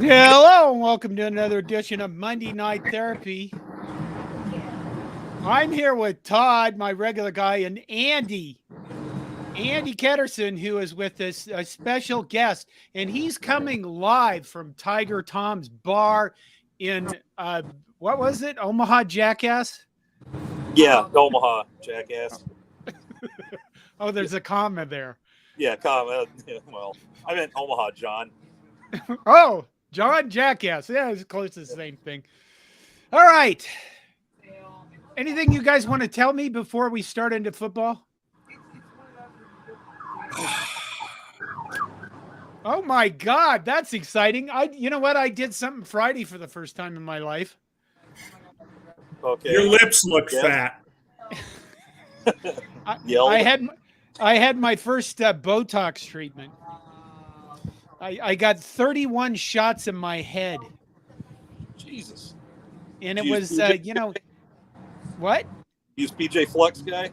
Hello, and welcome to another edition of Monday Night Therapy. I'm here with Todd, my regular guy, and Andy Ketterson, who is with us, a special guest, and he's coming live from Tiger Tom's bar in what was it, Omaha, Jackass? Yeah, Omaha, Jackass. Oh, there's a comma there. Yeah, well, I meant Omaha, John. Oh, John Jackass. Yeah, it's close to the same thing. All right. Anything you guys want to tell me before we start into football? Oh my God, that's exciting. You know what? I did something Friday for the first time in my life. Okay. Your lips look fat. I had my first Botox treatment. I got 31 shots in my head. Jesus. And it was, what? Use PJ Fleck's guy?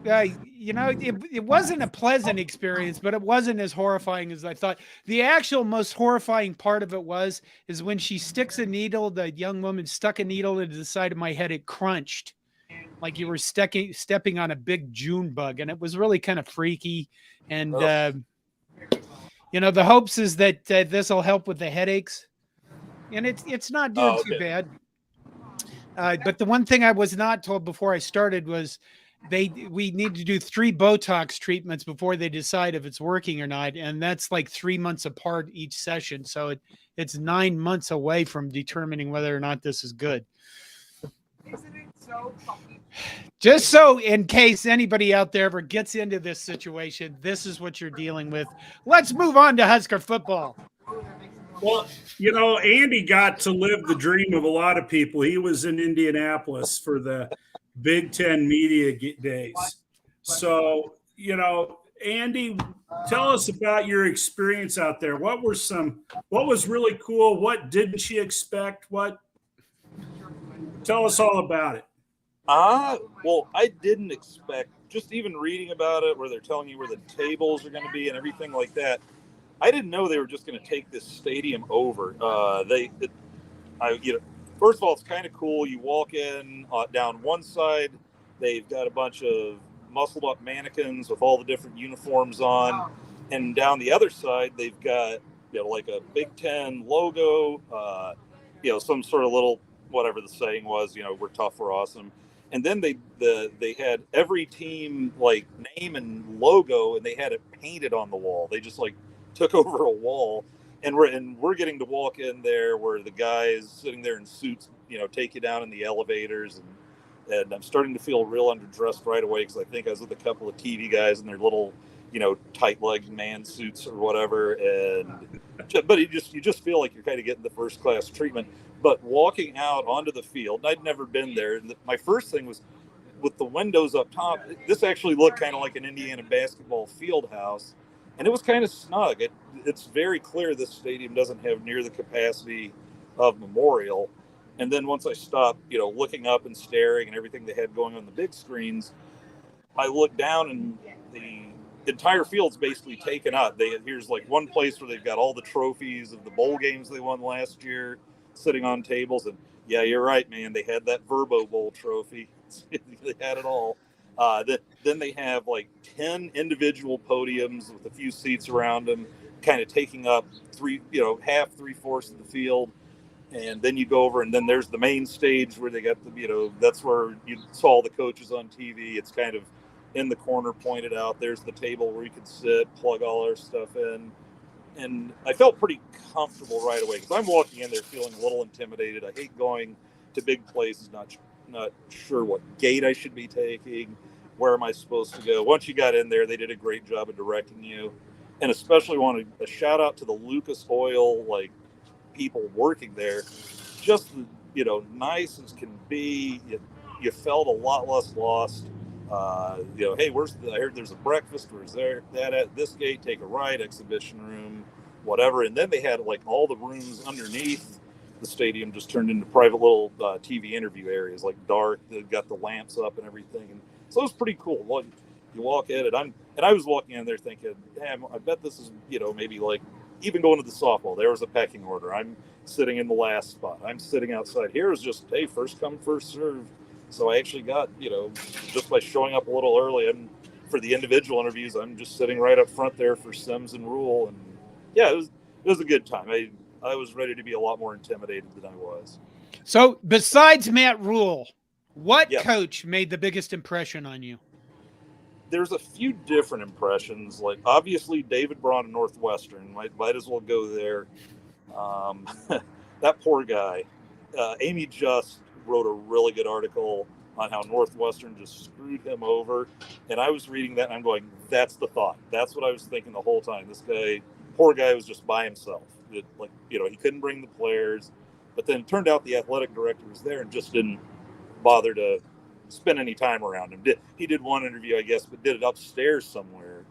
It wasn't a pleasant experience, but it wasn't as horrifying as I thought. The actual most horrifying part of it is when she sticks a needle, the young woman stuck a needle into the side of my head, it crunched like you were stepping on a big June bug. And it was really kind of freaky. And, the hopes is that this will help with the headaches. And it's not doing too bad. But the one thing I was not told before I started was we need to do 3 Botox treatments before they decide if it's working or not. And that's like 3 months apart each session. So it's 9 months away from determining whether or not this is good. Isn't it so funny? Just so in case anybody out there ever gets into this situation, this is what you're dealing with. Let's move on to Husker football. Well, Andy got to live the dream of a lot of people. He was in Indianapolis for the Big Ten media days. So, Andy, tell us about your experience out there. What was really cool? What didn't you expect? Tell us all about it. Well, I didn't expect, just even reading about it, where they're telling you where the tables are going to be and everything like that. I didn't know they were just going to take this stadium over. First of all, it's kind of cool. You walk in down one side, they've got a bunch of muscled up mannequins with all the different uniforms on, and down the other side, they've got like a Big Ten logo, some sort of little whatever the saying was, we're tough, we're awesome. And then they had every team like name and logo, and they had it painted on the wall. They just like took over a wall, and we're getting to walk in there where the guys sitting there in suits, take you down in the elevators, and I'm starting to feel real underdressed right away because I think I was with a couple of TV guys in their little, tight-legged man suits or whatever, but you just feel like you're kind of getting the first-class treatment. But walking out onto the field, I'd never been there. And my first thing was with the windows up top. This actually looked kind of like an Indiana basketball field house. And it was kind of snug. It's very clear this stadium doesn't have near the capacity of Memorial. And then once I stopped, looking up and staring and everything they had going on the big screens, I looked down and the entire field's basically taken up. Here's like one place where they've got all the trophies of the bowl games they won last year sitting on tables. And yeah, you're right, man. They had that Verbo Bowl trophy. They had it all. Then they have like 10 individual podiums with a few seats around them, kind of taking up half, 3/4 of the field. And then you go over, and then there's the main stage where they got that's where you saw all the coaches on TV. It's kind of in the corner pointed out. There's the table where you could sit, plug all our stuff in. And I felt pretty comfortable right away because I'm walking in there feeling a little intimidated. I hate going to big places, not sure what gate I should be taking, where am I supposed to go. Once you got in there, they did a great job of directing you. And especially wanted a shout out to the Lucas Oil people working there. Just nice as can be. You felt a lot less lost. Hey, I heard there's a breakfast. Where's that at this gate? Take a right, exhibition room, whatever. And then they had like all the rooms underneath the stadium just turned into private little TV interview areas, like dark. They've got the lamps up and everything, and so it was pretty cool. You walk in, and I was walking in there thinking, damn, I bet this is maybe like even going to the softball, there was a pecking order. I'm sitting in the last spot. I'm sitting outside. Here is just, hey, first come, first serve. So I actually got, just by showing up a little early, and for the individual interviews, I'm just sitting right up front there for Sims and Rule. And yeah, it was a good time. I was ready to be a lot more intimidated than I was. So besides Matt Rule, what coach made the biggest impression on you? There's a few different impressions. Like, obviously, David Braun of Northwestern. Might as well go there. That poor guy. Amy just wrote a really good article on how Northwestern just screwed him over. And I was reading that, and I'm going, that's the thought. That's what I was thinking the whole time. This guy, poor guy, was just by himself. He couldn't bring the players. But then it turned out the athletic director was there and just didn't bother to spend any time around him. He did one interview, I guess, but did it upstairs somewhere.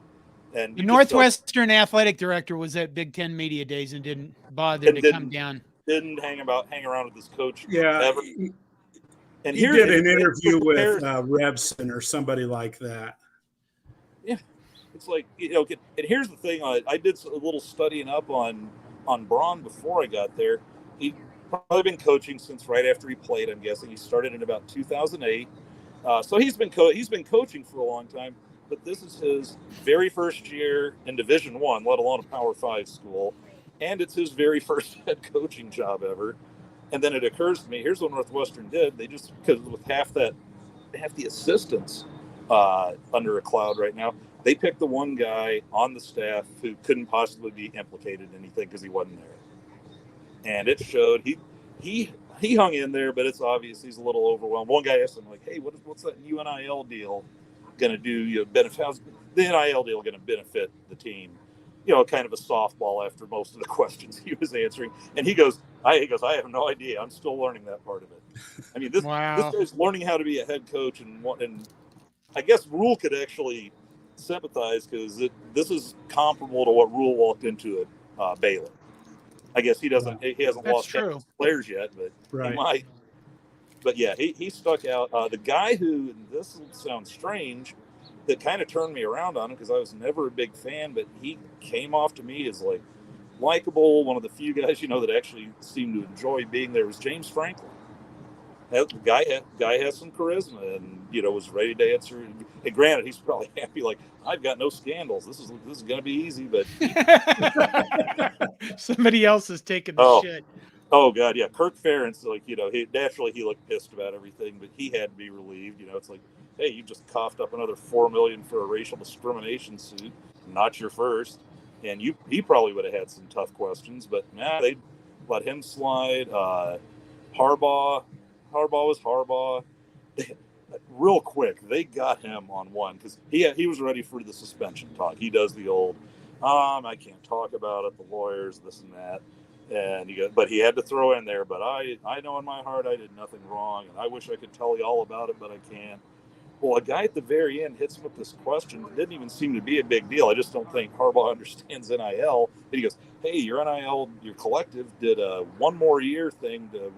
And the Northwestern athletic director was at Big Ten Media Days and didn't bother to come down. Didn't hang around with his coach. Yeah. Ever. And he did an interview with Rebson or somebody like that. Yeah. It's like, and here's the thing. I did a little studying up on Braun before I got there. He'd probably been coaching since right after he played, I'm guessing. He started in about 2008. So he's been coaching for a long time, but this is his very first year in Division I, let alone a Power 5 school, and it's his very first head coaching job ever. And then it occurs to me, here's what Northwestern did. They just, because with half the assistants under a cloud right now, they picked the one guy on the staff who couldn't possibly be implicated in anything because he wasn't there. And it showed. He hung in there, but it's obvious he's a little overwhelmed. One guy asked him, like, hey, what's that new NIL deal going to do? How's the NIL deal going to benefit the team? Kind of a softball after most of the questions he was answering. And he goes, I have no idea. I'm still learning that part of it. I mean, this guy's learning how to be a head coach, and I guess Rule could actually sympathize because this is comparable to what Rule walked into at Baylor. I guess he hasn't lost players yet, but he might. But yeah, he stuck out. The guy who, and this sounds strange, that kind of turned me around on him because I was never a big fan, but he came off to me as like likable. One of the few guys that actually seemed to enjoy being there was James Franklin. That guy has some charisma and was ready to answer. And granted, he's probably happy. Like, I've got no scandals. This is going to be easy, but somebody else is taking the shit. Oh God, yeah. Kirk Ferentz, he looked pissed about everything, but he had to be relieved. It's like, hey, you just coughed up another $4 million for a racial discrimination suit. Not your first. And he probably would have had some tough questions, but they let him slide. Harbaugh was Harbaugh. Real quick, they got him on one because he was ready for the suspension talk. He does the old, I can't talk about it, the lawyers, this and that. And but he had to throw in there, but I know in my heart I did nothing wrong, and I wish I could tell you all about it, but I can't. Well, a guy at the very end hits him with this question. It didn't even seem to be a big deal. I just don't think Harbaugh understands NIL. And he goes, hey, your NIL, your collective did a one more year thing to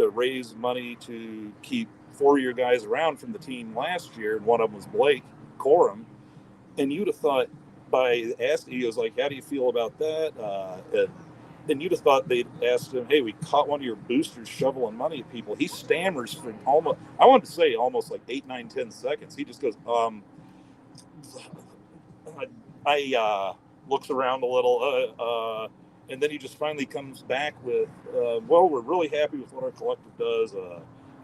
raise money to keep 4 of your guys around from the team last year, and one of them was Blake Corum. And you'd have thought by asking, he goes like, how do you feel about that? And you'd have thought they'd asked him, hey, we caught one of your boosters shoveling money at people. He stammers for almost like 8, 9, 10 seconds. He just goes, I looks around a little, and then he just finally comes back with, well, we're really happy with what our collective does.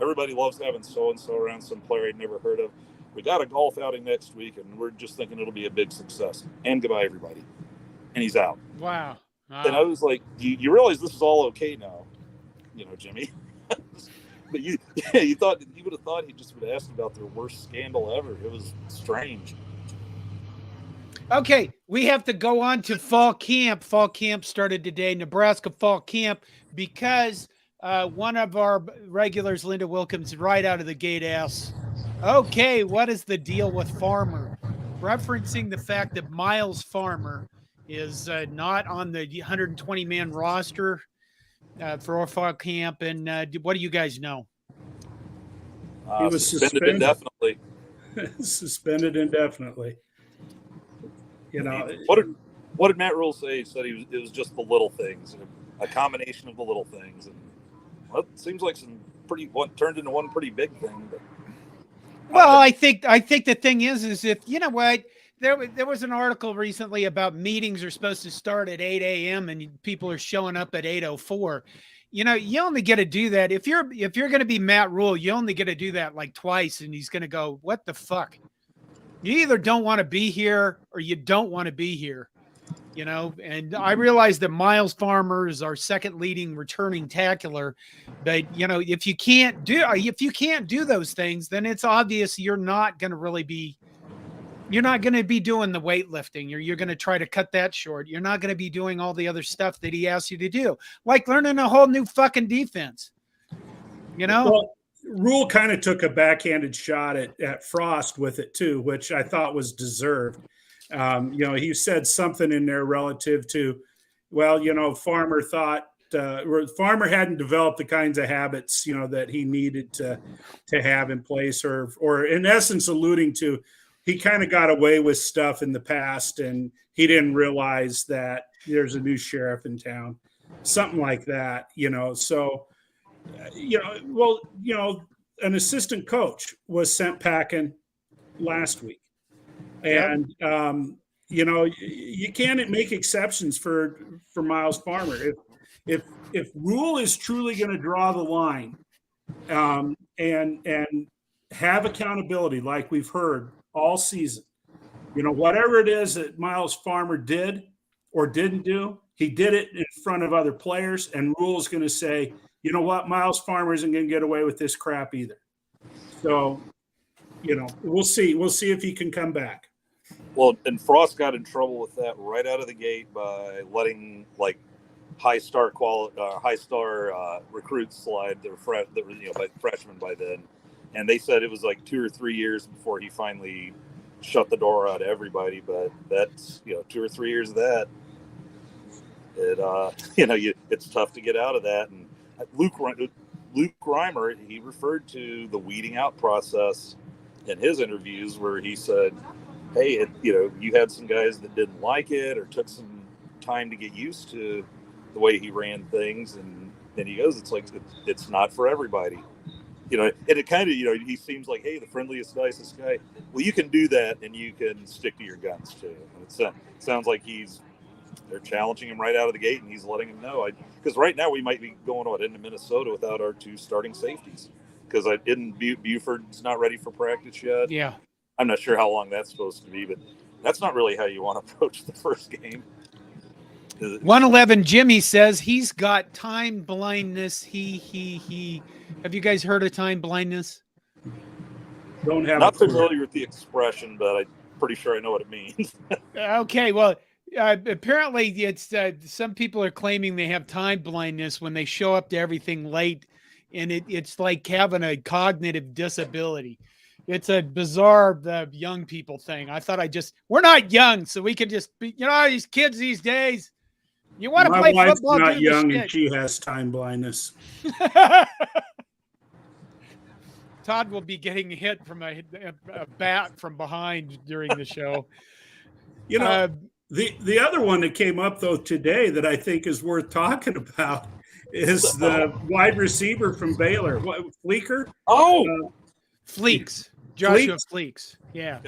Everybody loves having so-and-so around, some player I'd never heard of. We got a golf outing next week, and we're just thinking it'll be a big success. And goodbye, everybody. And he's out. Wow. And I was like, you realize this is all okay now, Jimmy. But you would have thought he just would have asked about their worst scandal ever. It was strange. Okay, we have to go on to fall camp. Fall camp started today, Nebraska fall camp, because one of our regulars, Linda Wilkins, right out of the gate asks, okay, what is the deal with Farmer? Referencing the fact that Miles Farmer is not on the 120-man roster for our fall camp. And what do you guys know? He was suspended indefinitely. Suspended indefinitely. What did Matt Rule say? He said it was just the little things, a combination of the little things, and well, it seems like what turned into one pretty big thing. But well, I think the thing is if you know what. There was an article recently about meetings are supposed to start at 8 a.m. and people are showing up at 8:04. You know, you only get to do that if you're going to be Matt Rule. You only get to do that like twice, and he's going to go, "What the fuck?" You either don't want to be here or you don't want to be here. You know, and I realize that Miles Farmer is our second leading returning tackler, but you know, if you can't do those things, then it's obvious you're not going to be doing the weightlifting. You're going to try to cut that short. You're not going to be doing all the other stuff that he asks you to do, like learning a whole new fucking defense. You know, well, Rule kind of took a backhanded shot at Frost with it too, which I thought was deserved. You know, he said something in there relative to, well, you know, Farmer thought Farmer hadn't developed the kinds of habits, you know, that he needed to have in place, or in essence alluding to, he kind of got away with stuff in the past and he didn't realize that there's a new sheriff in town, something like that, you know. So, you know, well, you know, an assistant coach was sent packing last week. And, you know, you can't make exceptions for Miles Farmer. If Rule is truly going to draw the line and have accountability like we've heard all season, you know, whatever it is that Miles Farmer did or didn't do, he did it in front of other players, and Rule's going to say, you know what, Miles Farmer isn't going to get away with this crap either. So, you know, we'll see. We'll see if he can come back. Well, and Frost got in trouble with that right out of the gate by letting like high star recruits slide. They were freshmen by then, and they said it was like 2 or 3 years before he finally shut the door out to everybody. But that's 2 or 3 years of that. It's tough to get out of that. And Luke Reimer, he referred to the weeding out process in his interviews where he said, hey, you had some guys that didn't like it or took some time to get used to the way he ran things. And then he goes, it's not for everybody. And it kind of, he seems like, hey, the friendliest, nicest guy. Well, you can do that and you can stick to your guns too. And it sounds like they're challenging him right out of the gate and he's letting him know. Because right now we might be going into Minnesota without our 2 starting safeties. Because Buford's not ready for practice yet. Yeah. I'm not sure how long that's supposed to be, but that's not really how you want to approach the first game. 111 Jimmy says he's got time blindness. He. Have you guys heard of time blindness? Don't have. Not familiar with the expression, but I'm pretty sure I know what it means. Okay, well, apparently it's some people are claiming they have time blindness when they show up to everything late, and it's like having a cognitive disability. It's a bizarre young people thing. I thought we're not young, so we can just be, these kids these days. You want to play football? My wife's not young, and she has time blindness. Todd will be getting hit from a bat from behind during the show. The other one that came up though today that I think is worth talking about is the wide receiver from Baylor, Fleeker. Fleeks. Joshua Fleeks. Yeah.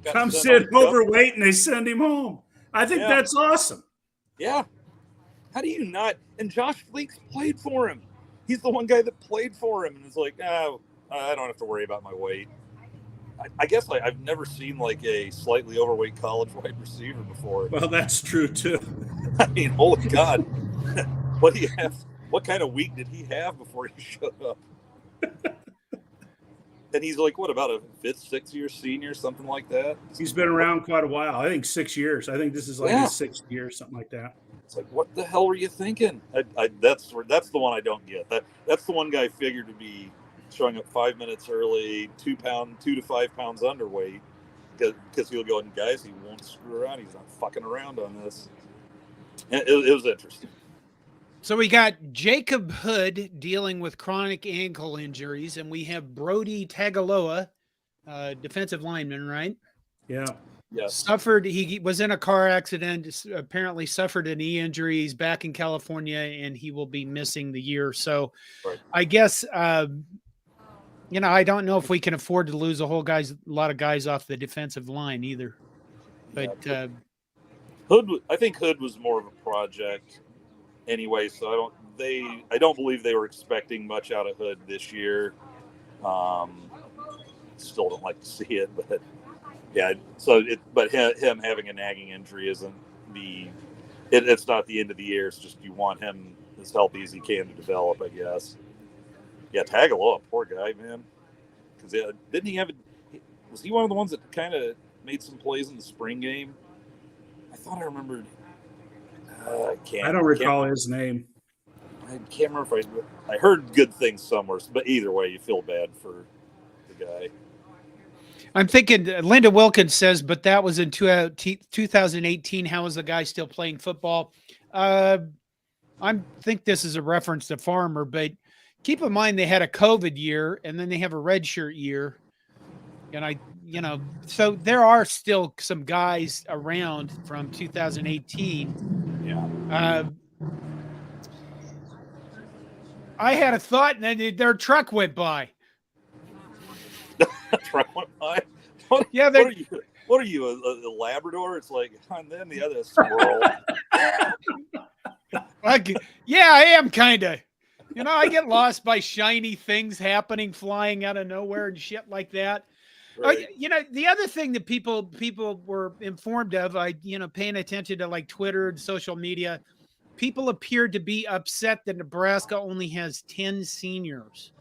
Comes in overweight and they send him home. I think that's awesome. Yeah. How do you not? And Josh Fleeks played for him. He's the one guy that played for him and is like, oh, I don't have to worry about my weight. I guess I've never seen like a slightly overweight college wide receiver before. Well, that's true too. I mean, holy God. What do you have? What kind of week did he have before he showed up? And he's like, what, about a 5th, 6th year senior, something like that? He's been around quite a while. I think 6 years. I think this is like his 6th year, something like that. It's like, what the hell were you thinking? That's the one I don't get. That's the one guy I figured to be showing up 5 minutes early, 2 to 5 pounds underweight, because he'll go, and guys, he won't screw around. He's not fucking around on this. And it was interesting. So we got Jacob Hood dealing with chronic ankle injuries, and we have Brody Tagaloa, defensive lineman, right? Yeah. Yes. He was in a car accident, apparently suffered a knee injury. He's back in California and he will be missing the year. So Right. I guess, I don't know if we can afford to lose a lot of guys off the defensive line either. But Hood, I think Hood was more of a project anyway. So I don't believe they were expecting much out of Hood this year. Still don't like to see it, but yeah. But him having a nagging injury it's not the end of the year. It's just you want him as healthy as he can to develop, I guess. Yeah, Tagovailoa, poor guy, man. Because didn't he was he one of the ones that kind of made some plays in the spring game? I thought I remembered. I don't recall his name. I can't remember if I heard good things somewhere, but either way, you feel bad for the guy. I'm thinking Linda Wilkins says, but that was in 2018. How is the guy still playing football? I think this is a reference to Farmer, but keep in mind they had a COVID year and then they have a redshirt year. And so there are still some guys around from 2018. Yeah. I had a thought and then their truck went by. Truck went by. What are you, a Labrador? It's like, and then the other squirrel. Yeah, I am kind of. I get lost by shiny things happening, flying out of nowhere and shit like that. Right. The other thing that people were informed of, paying attention to like Twitter and social media, people appeared to be upset that Nebraska only has 10 seniors.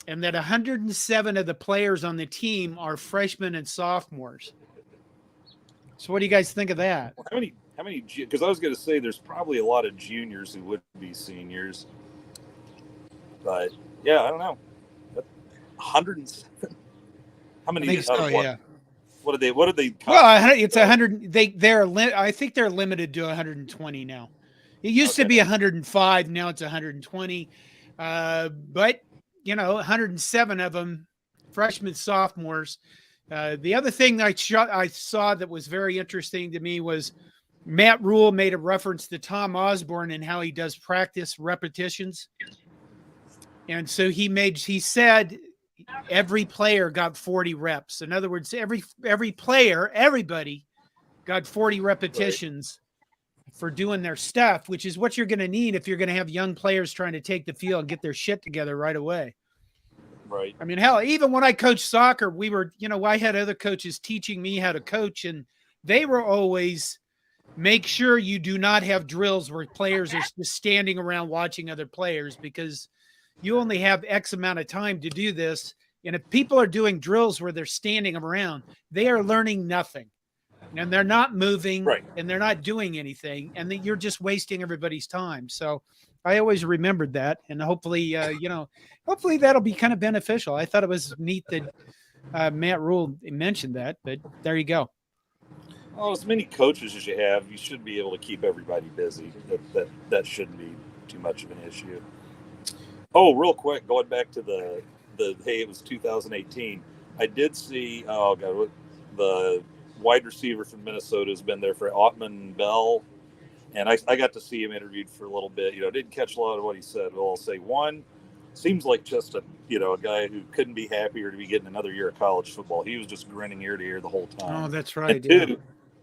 And that 107 of the players on the team are freshmen and sophomores. So what do you guys think of that? How many? Because I was going to say there's probably a lot of juniors who would be seniors. But, yeah, I don't know. 107? How many? I think so, yeah. What did they? Well, it's 100. I think they're limited to 120 now. It used to be 105. Now it's 120. But 107 of them, freshmen, sophomores. The other thing I saw that was very interesting to me was Matt Rule made a reference to Tom Osborne and how he does practice repetitions. And so he said every player got 40 reps. In other words, everybody got 40 repetitions for doing their stuff, which is what you're going to need if you're going to have young players trying to take the field and get their shit together right away. Right. I mean, hell, even when I coached soccer, we were, I had other coaches teaching me how to coach, and they were always make sure you do not have drills where players are just standing around watching other players, because you only have X amount of time to do this. And if people are doing drills where they're standing around, they are learning nothing. And they're not moving, right, and they're not doing anything, and you're just wasting everybody's time. So I always remembered that, and hopefully, hopefully that'll be kind of beneficial. I thought it was neat that Matt Rule mentioned that, but there you go. Well, as many coaches as you have, you should be able to keep everybody busy. That shouldn't be too much of an issue. Oh, real quick, going back to the hey, it was 2018. I did see the wide receiver from Minnesota has been there for Ottman Bell, and I got to see him interviewed for a little bit. Didn't catch a lot of what he said. Well, I'll say one, seems like just a guy who couldn't be happier to be getting another year of college football. He was just grinning ear to ear the whole time. Oh, that's right. And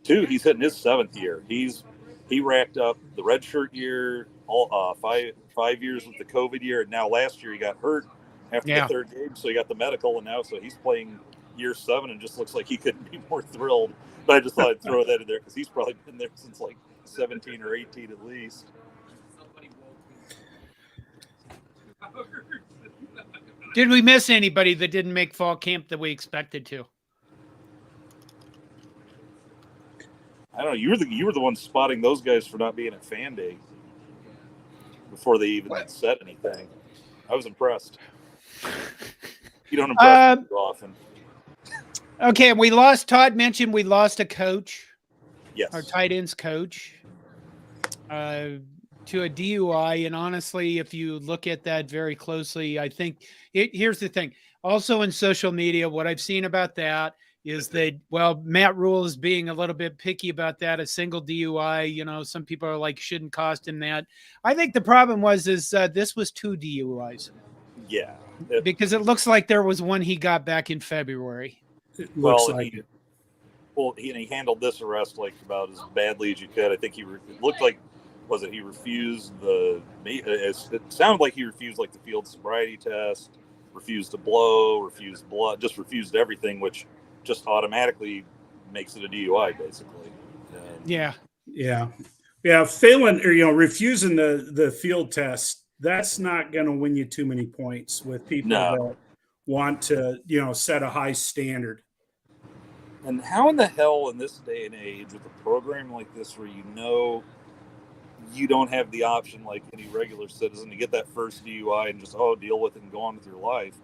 two, he's hitting his 7th year. He racked up the redshirt year, all 5 years with the COVID year, and now last year he got hurt after the 3rd game, so he got the medical, and now so he's playing year 7 and just looks like he couldn't be more thrilled. But I just thought I'd throw that in there because he's probably been there since like 17 or 18 at least. Did we miss anybody that didn't make fall camp that we expected to? I don't know. You were the one spotting those guys for not being at Fan Day before they even said anything. I was impressed. You don't impress me too often. Okay, Todd mentioned we lost a coach. Yes. Our tight ends coach to a DUI. And honestly, if you look at that very closely, I think here's the thing. Also in social media, what I've seen about that is that, well, Matt Rule is being a little bit picky about that. A single DUI, you know, some people are like, shouldn't cost him that. I think the problem was this was 2 DUIs. Yeah. Because it looks like there was one he got back in February. It looks like it. Well, he handled this arrest like about as badly as you could. I think it looked like, was it he refused it sounded like he refused like the field sobriety test, refused to blow, refused blood, just refused everything, which just automatically makes it a DUI basically. Yeah. Failing or refusing the field test, that's not going to win you too many points with people that want to set a high standard. And how in the hell in this day and age with a program like this where you don't have the option like any regular citizen to get that first DUI and just deal with it and go on with your life?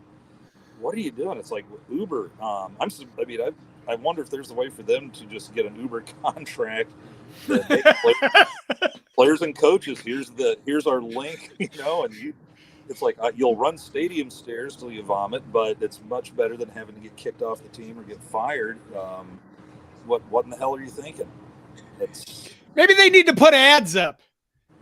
What are you doing? It's like with Uber. I wonder if there's a way for them to just get an Uber contract that makes players and coaches. Here's our link, and it's like you'll run stadium stairs till you vomit, but it's much better than having to get kicked off the team or get fired. What in the hell are you thinking? Maybe they need to put ads up.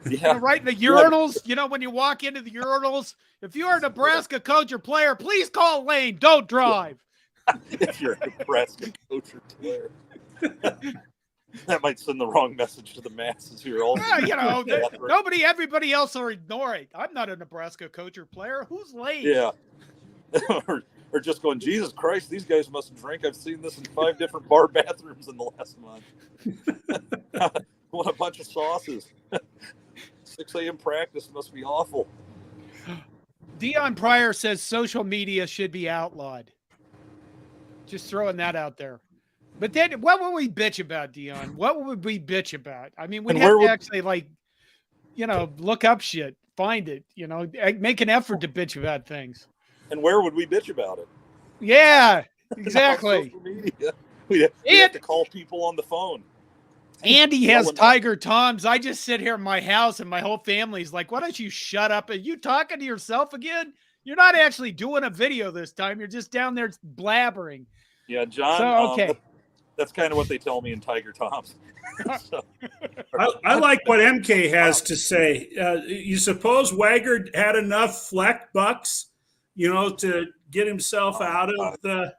Yeah, right in the urinals. When you walk into the urinals, if you're a Nebraska coach or player, please call Lane. Don't drive. If you're a Nebraska coach or player. That might send the wrong message to the masses who are all. Everybody else are ignoring. I'm not a Nebraska coach or player. Who's Lane? Yeah. or just going, Jesus Christ, these guys must drink. I've seen this in 5 different bar bathrooms in the last month. What a bunch of sauces. 6 a.m. practice must be awful. Dion Pryor says social media should be outlawed. Just throwing that out there. But then what would we bitch about, Dion? What would we bitch about? I mean, we'd have to actually look up shit, find it, make an effort to bitch about things. And where would we bitch about it? Yeah, exactly. Social media. We have to call people on the phone. Andy has Tiger Toms. I just sit here in my house and my whole family's like, why don't you shut up? Are you talking to yourself again? You're not actually doing a video this time. You're just down there blabbering. Yeah, John. So, okay. That's kind of what they tell me in Tiger Toms. I like what MK has to say. You suppose Wagger had enough Fleck bucks, to get himself out of that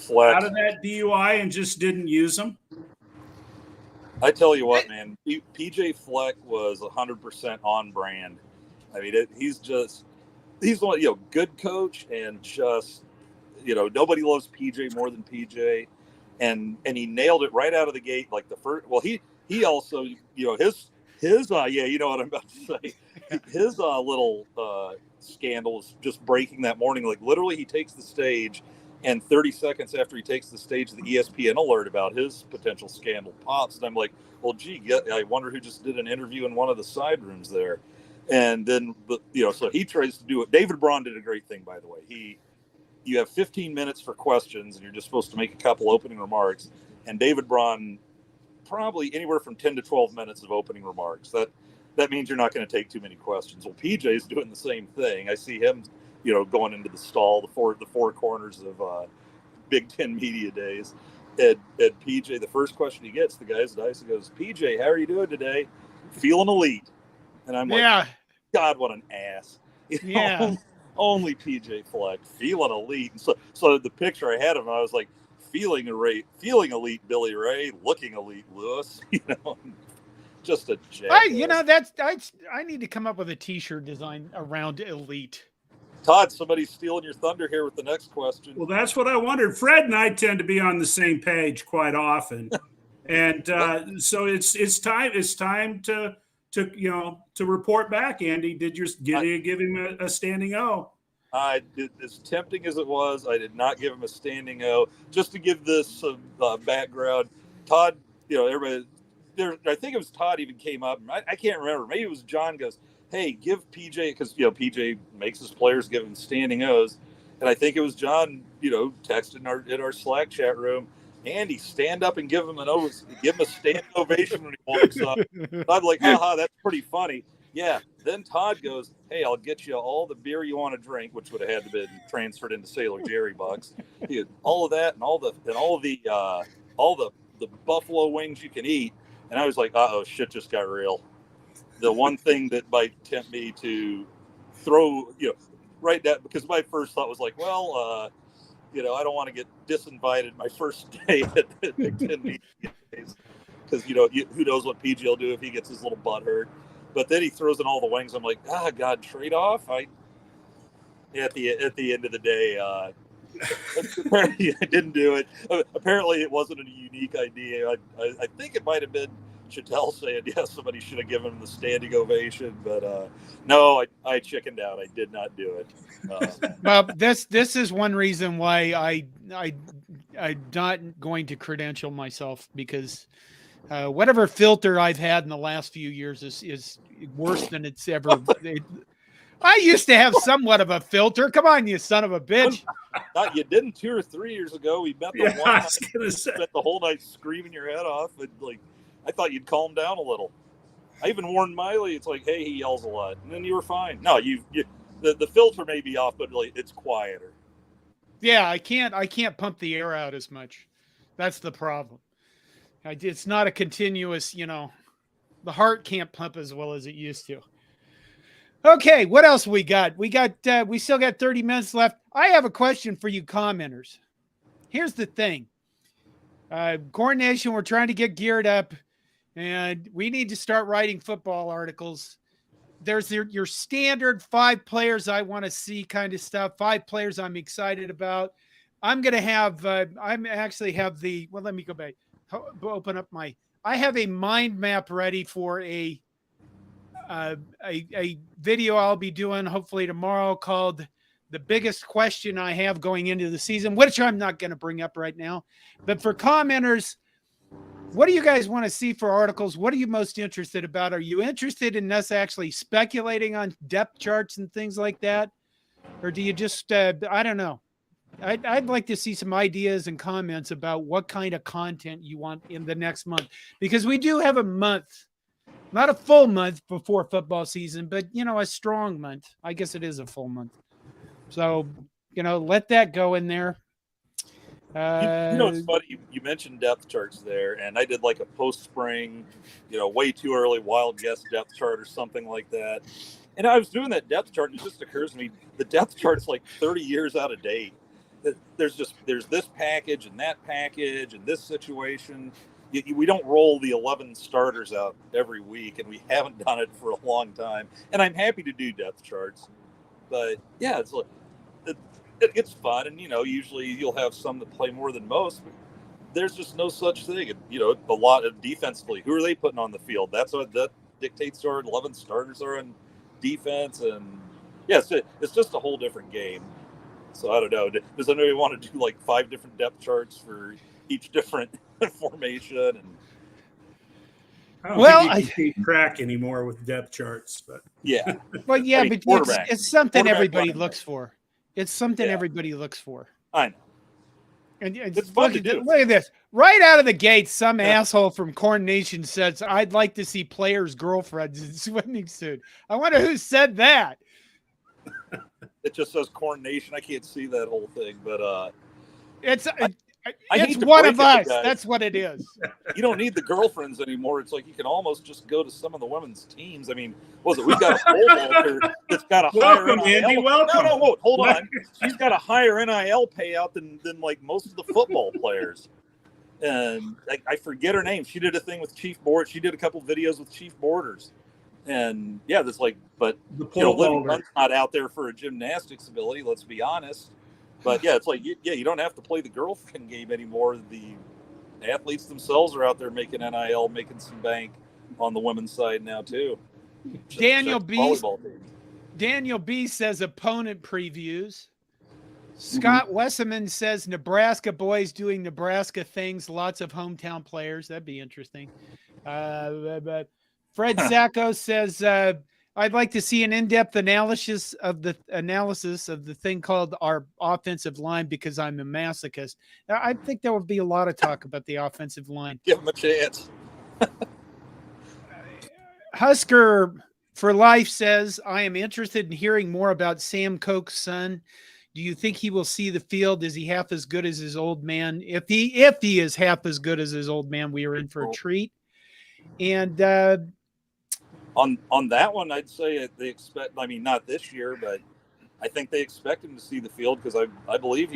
DUI and just didn't use them? I tell you what, man, PJ Fleck was 100% on brand. I mean, he's one, good coach, and just, nobody loves PJ more than PJ. And he nailed it right out of the gate. Like the first, well, he also, his you know what I'm about to say. His little scandal is just breaking that morning. Like literally he takes the stage, and 30 seconds after he takes the stage, the ESPN alert about his potential scandal pops. And I'm like, well, gee, I wonder who just did an interview in one of the side rooms there. And then, so he tries to do it. David Braun did a great thing, by the way. You have 15 minutes for questions, and you're just supposed to make a couple opening remarks. And David Braun, probably anywhere from 10 to 12 minutes of opening remarks. That means you're not going to take too many questions. Well, PJ's doing the same thing. I see him, going into the stall, the four corners of Big Ten media days. And PJ, the first question he gets, the guy's dice, he goes, PJ, how are you doing today? Feeling elite. And I'm like, God, what an ass. Yeah. Only PJ Fleck, feeling elite. And so the picture I had of him, I was like, feeling elite Billy Ray, looking elite Lewis, just a jack. I need to come up with a t-shirt design around elite. Todd, somebody's stealing your thunder here with the next question. Well, that's what I wondered. Fred and I tend to be on the same page quite often. And so it's time to report back. Andy, did you give him a standing O? I did, as tempting as it was, I did not give him a standing O. Just to give this some background, Todd, everybody there, I think it was Todd even came up. I can't remember. Maybe it was John goes, hey, give PJ, because, PJ makes his players give him standing O's. And I think it was John, texted in our Slack chat room, Andy, stand up and give him a standing ovation when he walks up. I'm like, haha, that's pretty funny. Yeah. Then Todd goes, "Hey, I'll get you all the beer you want to drink," which would have had to been transferred into Sailor Jerry bucks. He had all of that and all the buffalo wings you can eat. And I was like, "Uh-oh, shit just got real." The one thing that might tempt me to throw, right now, because my first thought was like, well, I don't want to get disinvited my first day at Big Ten media days, because who knows what PG will do if he gets his little butt hurt. But then he throws in all the wings. I'm like, God, trade off. At the end of the day, I didn't do it. Apparently, it wasn't a unique idea. I think it might have been Chattel saying, yes, somebody should have given him the standing ovation, but no, I chickened out. I did not do it. Well, this is one reason why I'm not going to credential myself, because whatever filter I've had in the last few years is worse than it's ever. I used to have somewhat of a filter. Come on, you son of a bitch. You didn't 2 or 3 years ago. We met the one night, spent the whole night screaming your head off, and I thought you'd calm down a little. I even warned Miley. It's like, hey, he yells a lot, and then you were fine. No, the filter may be off, but it's quieter. Yeah, I can't pump the air out as much. That's the problem. It's not a continuous, the heart can't pump as well as it used to. Okay, what else we got? We still got 30 minutes left. I have a question for you commenters. Here's the thing. CornNation, we're trying to get geared up, and we need to start writing football articles. There's your standard 5 players I want to see kind of stuff, 5 players I'm excited about. I'm going to have, let me go back, open up I have a mind map ready for a video I'll be doing hopefully tomorrow called "The Biggest Question I Have Going Into the Season," which I'm not going to bring up right now. But for commenters, what do you guys want to see for articles? What are you most interested about? Are you interested in us actually speculating on depth charts and things like that? Or do you just, I don't know. I'd like to see some ideas and comments about what kind of content you want in the next month, because we do have a month. Not a full month before football season, but, a strong month. I guess it is a full month. So, let that go in there. It's funny. You mentioned depth charts there, and I did like a post-spring, way too early wild guess depth chart or something like that. And I was doing that depth chart, and it just occurs to me, the depth chart's like 30 years out of date. There's this package and that package and this situation. We don't roll the 11 starters out every week, and we haven't done it for a long time. And I'm happy to do depth charts, but yeah, it's fun. And usually you'll have some that play more than most. But there's just no such thing. And a lot of defensively, who are they putting on the field? That dictates our 11 starters are on defense, and yes, it's just a whole different game. So I don't know. Does anybody want to do like 5 different depth charts for each different formation? And I don't think you can keep track anymore with depth charts, but yeah. Well, yeah, but it's something everybody looks for. It's something everybody looks for. I know. And it's fun to do. Look at this. Right out of the gate, some asshole from CornNation says, "I'd like to see players' girlfriends in swimming suit." I wonder who said that. It just says CornNation. I can't see that whole thing, but it's one of us. That's what it is. You don't need the girlfriends anymore. It's like you can almost just go to some of the women's teams. I mean, what was it? We got a pole vaulter that's got a higher welcome, NIL. Andy. Welcome. No, hold on. She's got a higher NIL payout than like most of the football players. And I forget her name. She did a thing with Chief Board. She did a couple videos with Chief Boarders. And yeah, that's like, but Living Hunt's not out there for a gymnastics ability. Let's be honest. But yeah, it's like, you don't have to play the girlfriend game anymore. The athletes themselves are out there making NIL, making some bank on the women's side now too. Daniel B says opponent previews. Scott Wesseman says Nebraska boys doing Nebraska things. Lots of hometown players. That'd be interesting. But Fred Sacco says, I'd like to see an in-depth analysis of the thing called our offensive line, because I'm a masochist. I think there would be a lot of talk about the offensive line. Give them a chance. Husker For Life says, I am interested in hearing more about Sam Koch's son. Do you think he will see the field? Is he half as good as his old man? If he is half as good as his old man, we are in for a treat. And on that one, I'd say they expect. I mean, not this year, but I think they expect him to see the field because I believe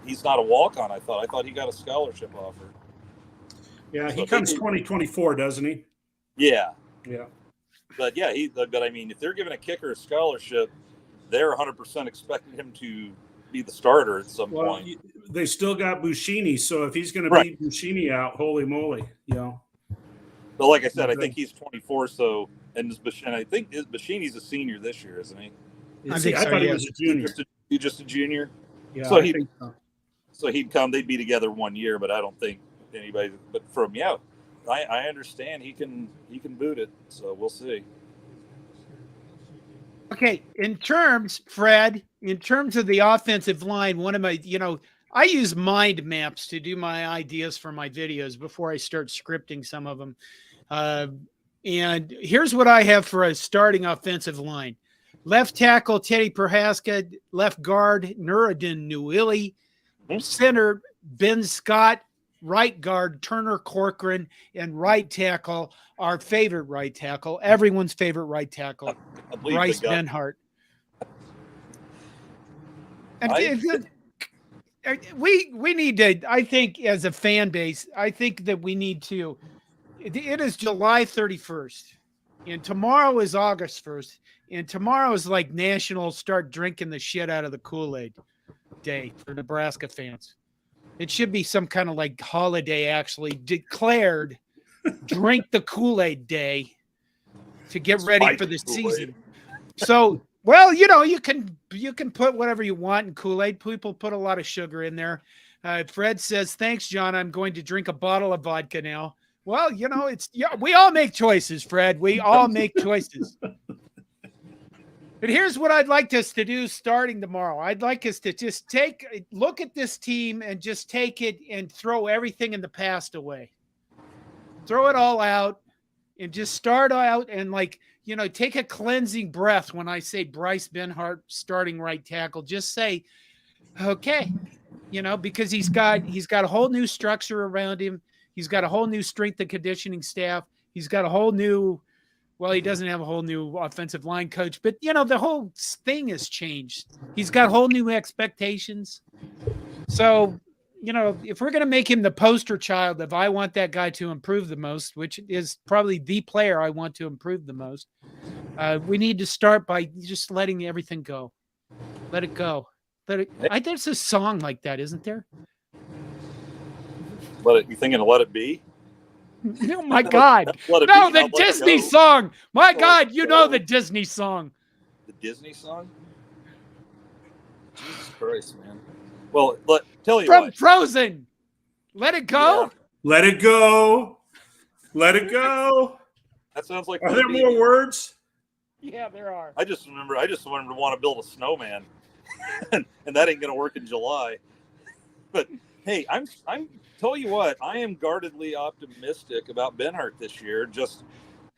he's not a walk-on. I thought he got a scholarship offer. Yeah, he comes 2024, doesn't he? Yeah. Yeah. But yeah, but I mean, if they're giving a kicker a scholarship, they're 100% expecting him to be the starter at some point. They still got Buschini, so if he's going to beat Buschini out, holy moly, But like I said, I think he's 24. So, and I think Buschini's a senior this year, isn't he? I thought he was a junior. He's just a junior. Yeah. So he'd come. They'd be together 1 year, but I don't think anybody. But I understand he can boot it. So we'll see. Okay, Fred, in terms of the offensive line, one of my, I use mind maps to do my ideas for my videos before I start scripting some of them. And here's what I have for a starting offensive line. Left tackle, Teddy Prohaska. Left guard, Nuruddin Newili. Center, Ben Scott. Right guard, Turner Corcoran. And right tackle, our favorite right tackle, everyone's favorite right tackle, Bryce Benhart. And we need to, I think, as a fan base, I think that we need to, it is July 31st, and tomorrow is August 1st, and tomorrow is like National Start Drinking the Shit Out of the Kool-Aid Day for Nebraska fans. It should be some kind of like holiday actually declared drink the Kool-Aid Day to get ready for the season. So, well, you can put whatever you want in Kool-Aid. People put a lot of sugar in there. Fred says, thanks, John. I'm going to drink a bottle of vodka now. Well, we all make choices, Fred. We all make choices. But here's what I'd like us to do starting tomorrow. I'd like us to just look at this team and just take it and throw everything in the past away. Throw it all out and just start out and take a cleansing breath when I say Bryce Benhart starting right tackle. Just say, okay, because he's got a whole new structure around him. He's got a whole new strength and conditioning staff. He's got a whole new, well, he doesn't have a whole new offensive line coach, but the whole thing has changed. He's got whole new expectations. So, if we're going to make him the poster child of I want that guy to improve the most, which is probably the player I want to improve the most, we need to start by just letting everything go. Let it go. There's a song like that, isn't there? You thinking of Let It Be? Oh my God. The Disney song. My God, the Disney song. The Disney song? Jesus Christ, man. Well, tell you From Frozen. Let it go. Yeah. Let it go. Let it go. That sounds like. Are there more words? Yeah, there are. I just wanted to want to build a snowman, and that ain't gonna work in July. But hey, I'm tell you what, I am guardedly optimistic about Benhart this year, just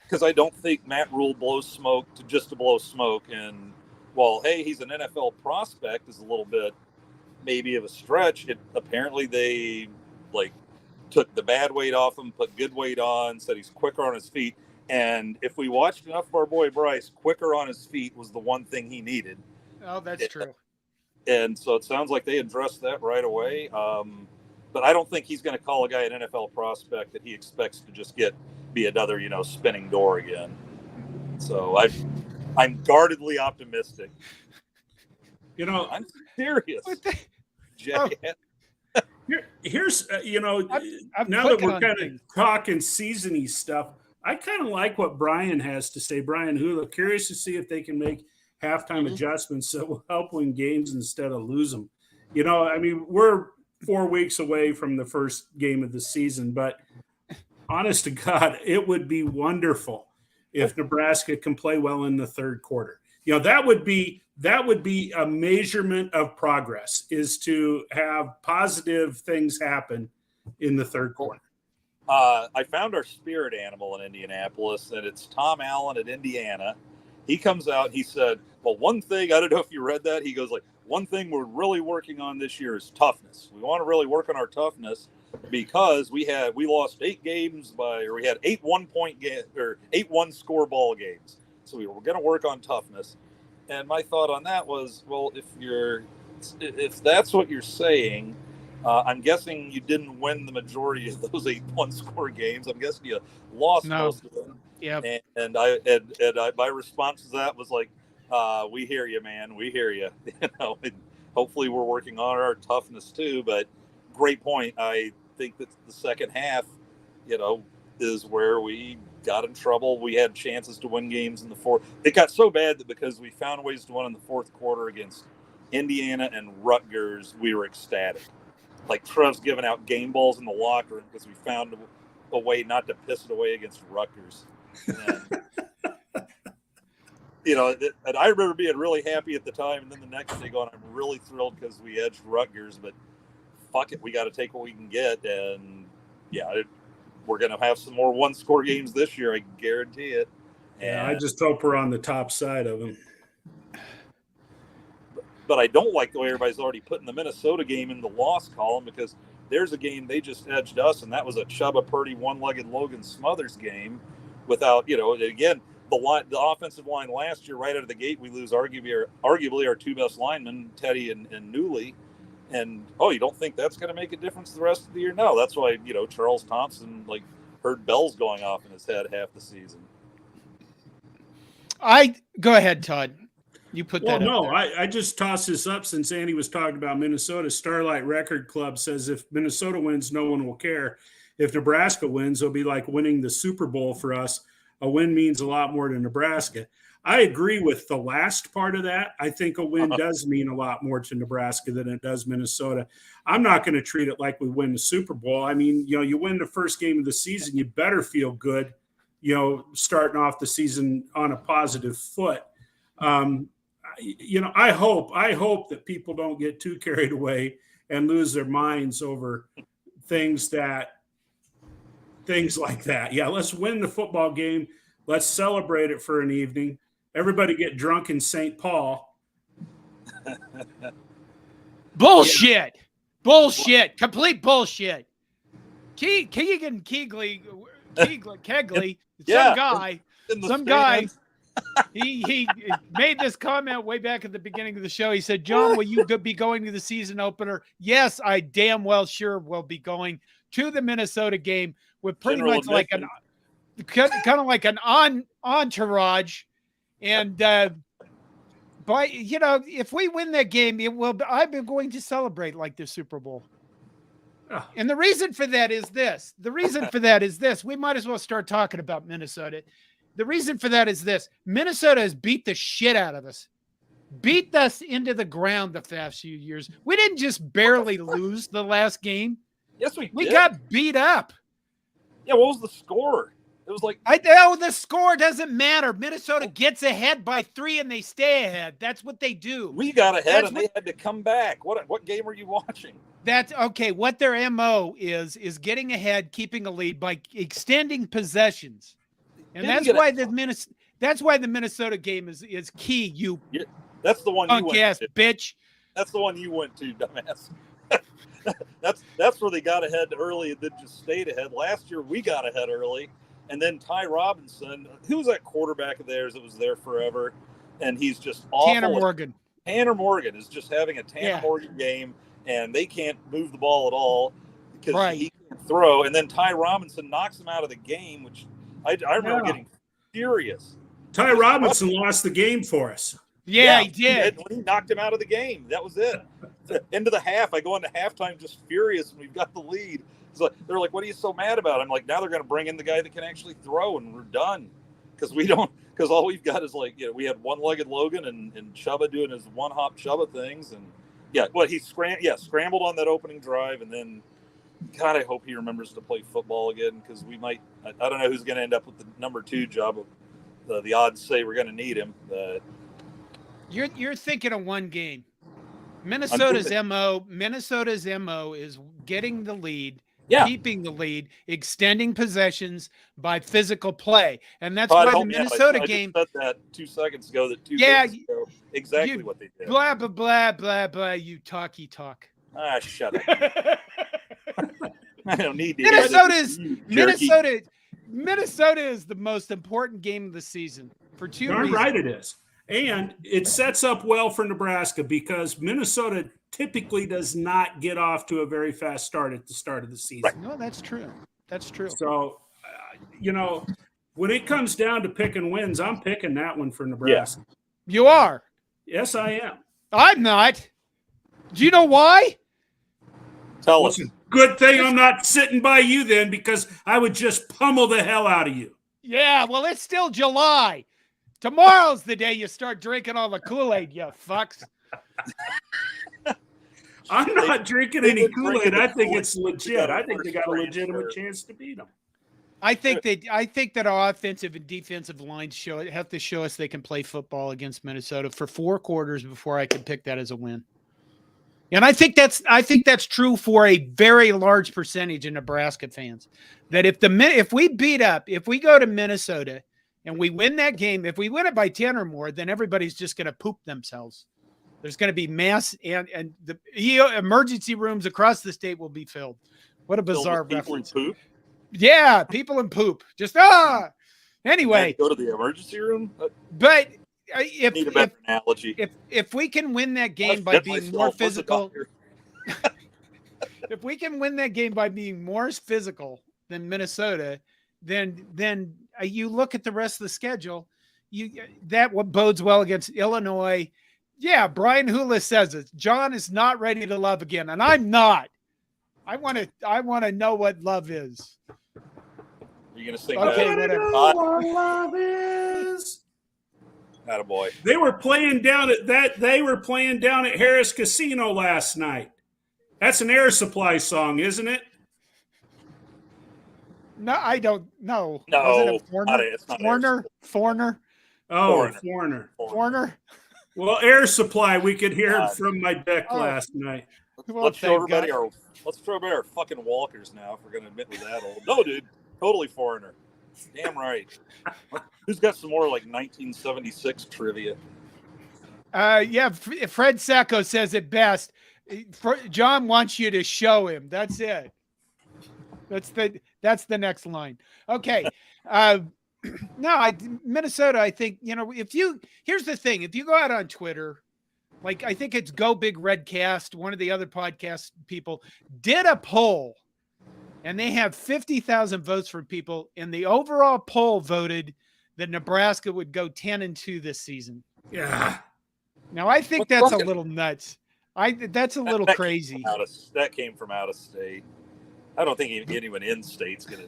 because I don't think Matt Rule blows smoke to blow smoke. And while hey, he's an NFL prospect, is a little bit maybe of a stretch. Apparently they took the bad weight off him, put good weight on, said he's quicker on his feet. And if we watched enough of our boy Bryce, quicker on his feet was the one thing he needed. Oh, that's true. And so it sounds like they addressed that right away. But I don't think he's going to call a guy an NFL prospect that he expects to just be another, spinning door again. So I'm guardedly optimistic. I'm serious. Jackass. Here's now that we're kind of talking season-y stuff, I kind of like what Brian has to say. Brian Hula, curious to see if they can make halftime adjustments that will help win games instead of lose them. We're 4 weeks away from the first game of the season, but honest to God, it would be wonderful if Nebraska can play well in the third quarter. That would be a measurement of progress, is to have positive things happen in the third quarter. I found our spirit animal in Indianapolis, and it's Tom Allen at Indiana. he comes out. He said, "Well, one thing I don't know if you read that." He goes like, "One thing we're really working on this year is toughness. We want to really work on our toughness because we lost 8 games we had 8 1-point game or 8 1-score ball games. So we were going to work on toughness." And my thought on that was, well, if that's what you're saying, I'm guessing you didn't win the majority of those 8 1-score games. I'm guessing you lost most of them. Yeah. And my response to that was like, "We hear you, man. We hear you." And hopefully we're working on our toughness too. But great point. I think that the second half, is where we got in trouble. We had chances to win games in the fourth. It got so bad that because we found ways to win in the fourth quarter against Indiana and Rutgers, we were ecstatic. Like Trev's giving out game balls in the locker room because we found a way not to piss it away against Rutgers. And, and I remember being really happy at the time, and then the next day going, "I'm really thrilled because we edged Rutgers, but fuck it, we got to take what we can get." And we're going to have some more 1-score games this year, I guarantee it. And I just hope we're on the top side of them. But I don't like the way everybody's already putting the Minnesota game in the loss column, because there's a game they just edged us, and that was a Chubba Purdy one-legged Logan Smothers game. Without, again, the offensive line last year, right out of the gate, we lose arguably our 2 best linemen, Teddy and Newley. And, you don't think that's going to make a difference the rest of the year? No, that's why, Charles Thompson, heard bells going off in his head half the season. Go ahead, Todd. You put that up. No, I just tossed this up since Andy was talking about Minnesota. Starlight Record Club says if Minnesota wins, no one will care. If Nebraska wins, it'll be like winning the Super Bowl for us. A win means a lot more to Nebraska. I agree with the last part of that. I think a win does mean a lot more to Nebraska than it does Minnesota. I'm not going to treat it like we win the Super Bowl. I mean, you win the first game of the season, you better feel good, starting off the season on a positive foot. I hope that people don't get too carried away and lose their minds over things like that. Yeah, let's win the football game. Let's celebrate it for an evening. Everybody get drunk in St. Paul. Bullshit. Yeah. Bullshit. Complete bullshit. Keegan Kegley, some guy, he made this comment way back at the beginning of the show. He said, "John, will you be going to the season opener?" Yes, I damn well sure will be going to the Minnesota game with pretty much like an entourage. And if we win that game, I've been going to celebrate like the Super Bowl. Oh. And the reason for that is this. We might as well start talking about Minnesota. The reason for that is this. Minnesota has beat the shit out of us. Beat us into the ground the past few years. We didn't just barely lose the last game. Yes, we did. We got beat up. Yeah, what was the score? It was like, the score doesn't matter. Minnesota gets ahead by 3 and they stay ahead. That's what they do. We got ahead they had to come back. What game are you watching? That's okay. What their MO is getting ahead, keeping a lead by extending possessions. And that's why the Minnesota game is key. That's the one you went to. Bitch. That's the one you went to, dumbass. That's where they got ahead early and then just stayed ahead. Last year we got ahead early. And then Ty Robinson, who was that quarterback of theirs that was there forever, and he's just awful. Tanner Morgan is just having a Tanner Morgan game, and they can't move the ball at all because he can't throw. And then Ty Robinson knocks him out of the game, which I remember getting furious. Ty Robinson lost the game for us. Yeah, he did. He knocked him out of the game. That was it. Into the half. I go into halftime just furious, and we've got the lead. They're like, "What are you so mad about?" I'm like, "Now they're going to bring in the guy that can actually throw, and we're done." Because all we've got is we had one-legged Logan and Chubba doing his one-hop Chubba things, and he scrambled on that opening drive, and then, God, I hope he remembers to play football again, because we might. I don't know who's going to end up with the number 2 job. The odds say we're going to need him. You're thinking of one game. Minnesota's MO is getting the lead keeping the lead, extending possessions by physical play. And that's why the Minnesota game. I just said that 2 seconds ago, games ago, exactly what they did. Blah, blah, blah, blah, blah. You talk. Ah, shut up. I don't need to. Minnesota is the most important game of the season for two reasons. Right, it is. And it sets up well for Nebraska because Minnesota typically does not get off to a very fast start at the start of the season. Right. No, that's true. That's true. So, when it comes down to picking wins, I'm picking that one for Nebraska. Yeah. You are? Yes, I am. I'm not. Do you know why? Tell us. Good thing I'm not sitting by you then, because I would just pummel the hell out of you. Yeah, well, it's still July. Tomorrow's the day you start drinking all the Kool-Aid, you fucks. I'm not drinking any Kool-Aid. I think it's legit. I think they got a legitimate chance to beat them. I think that our offensive and defensive lines have to show us they can play football against Minnesota for 4 quarters before I can pick that as a win. And I think that's true for a very large percentage of Nebraska fans. That if we go to Minnesota and we win that game, if we win it by 10 or more, then everybody's just going to poop themselves. There's going to be mass and the emergency rooms across the state will be filled. What a bizarre reference. Poop? Yeah, people in poop. Just Anyway, go to the emergency room. But need a better analogy. If we can win that game by being more physical, if we can win that game by being more physical than Minnesota, then you look at the rest of the schedule. That bodes well against Illinois. Yeah, Brian Hula says it. John is not ready to love again, and I'm not. I want to know what love is. You're gonna sing okay, that? Whatever. What love is. Attaboy. They were playing down at Harris Casino last night. That's an Air Supply song, isn't it? No, I don't know. No, was it Foreigner? it's not Foreigner. Oh, Foreigner. Well, Air Supply, we could hear it from my deck last night. Well, let's throw everybody our fucking walkers now if we're gonna admit we're that old. No, dude, totally Foreigner. Damn right. Who's got some more like 1976 trivia? Yeah, Fred Sacco says it best. John wants you to show him. That's it. That's the next line. Okay. Minnesota, I think, here's the thing. If you go out on Twitter, like I think it's Go Big Redcast, one of the other podcast people, did a poll, and they have 50,000 votes from people, and the overall poll voted that Nebraska would go 10-2 this season. Yeah. Now I think that's a little nuts. That's a little crazy. That came from out of state. I don't think anyone in state's going to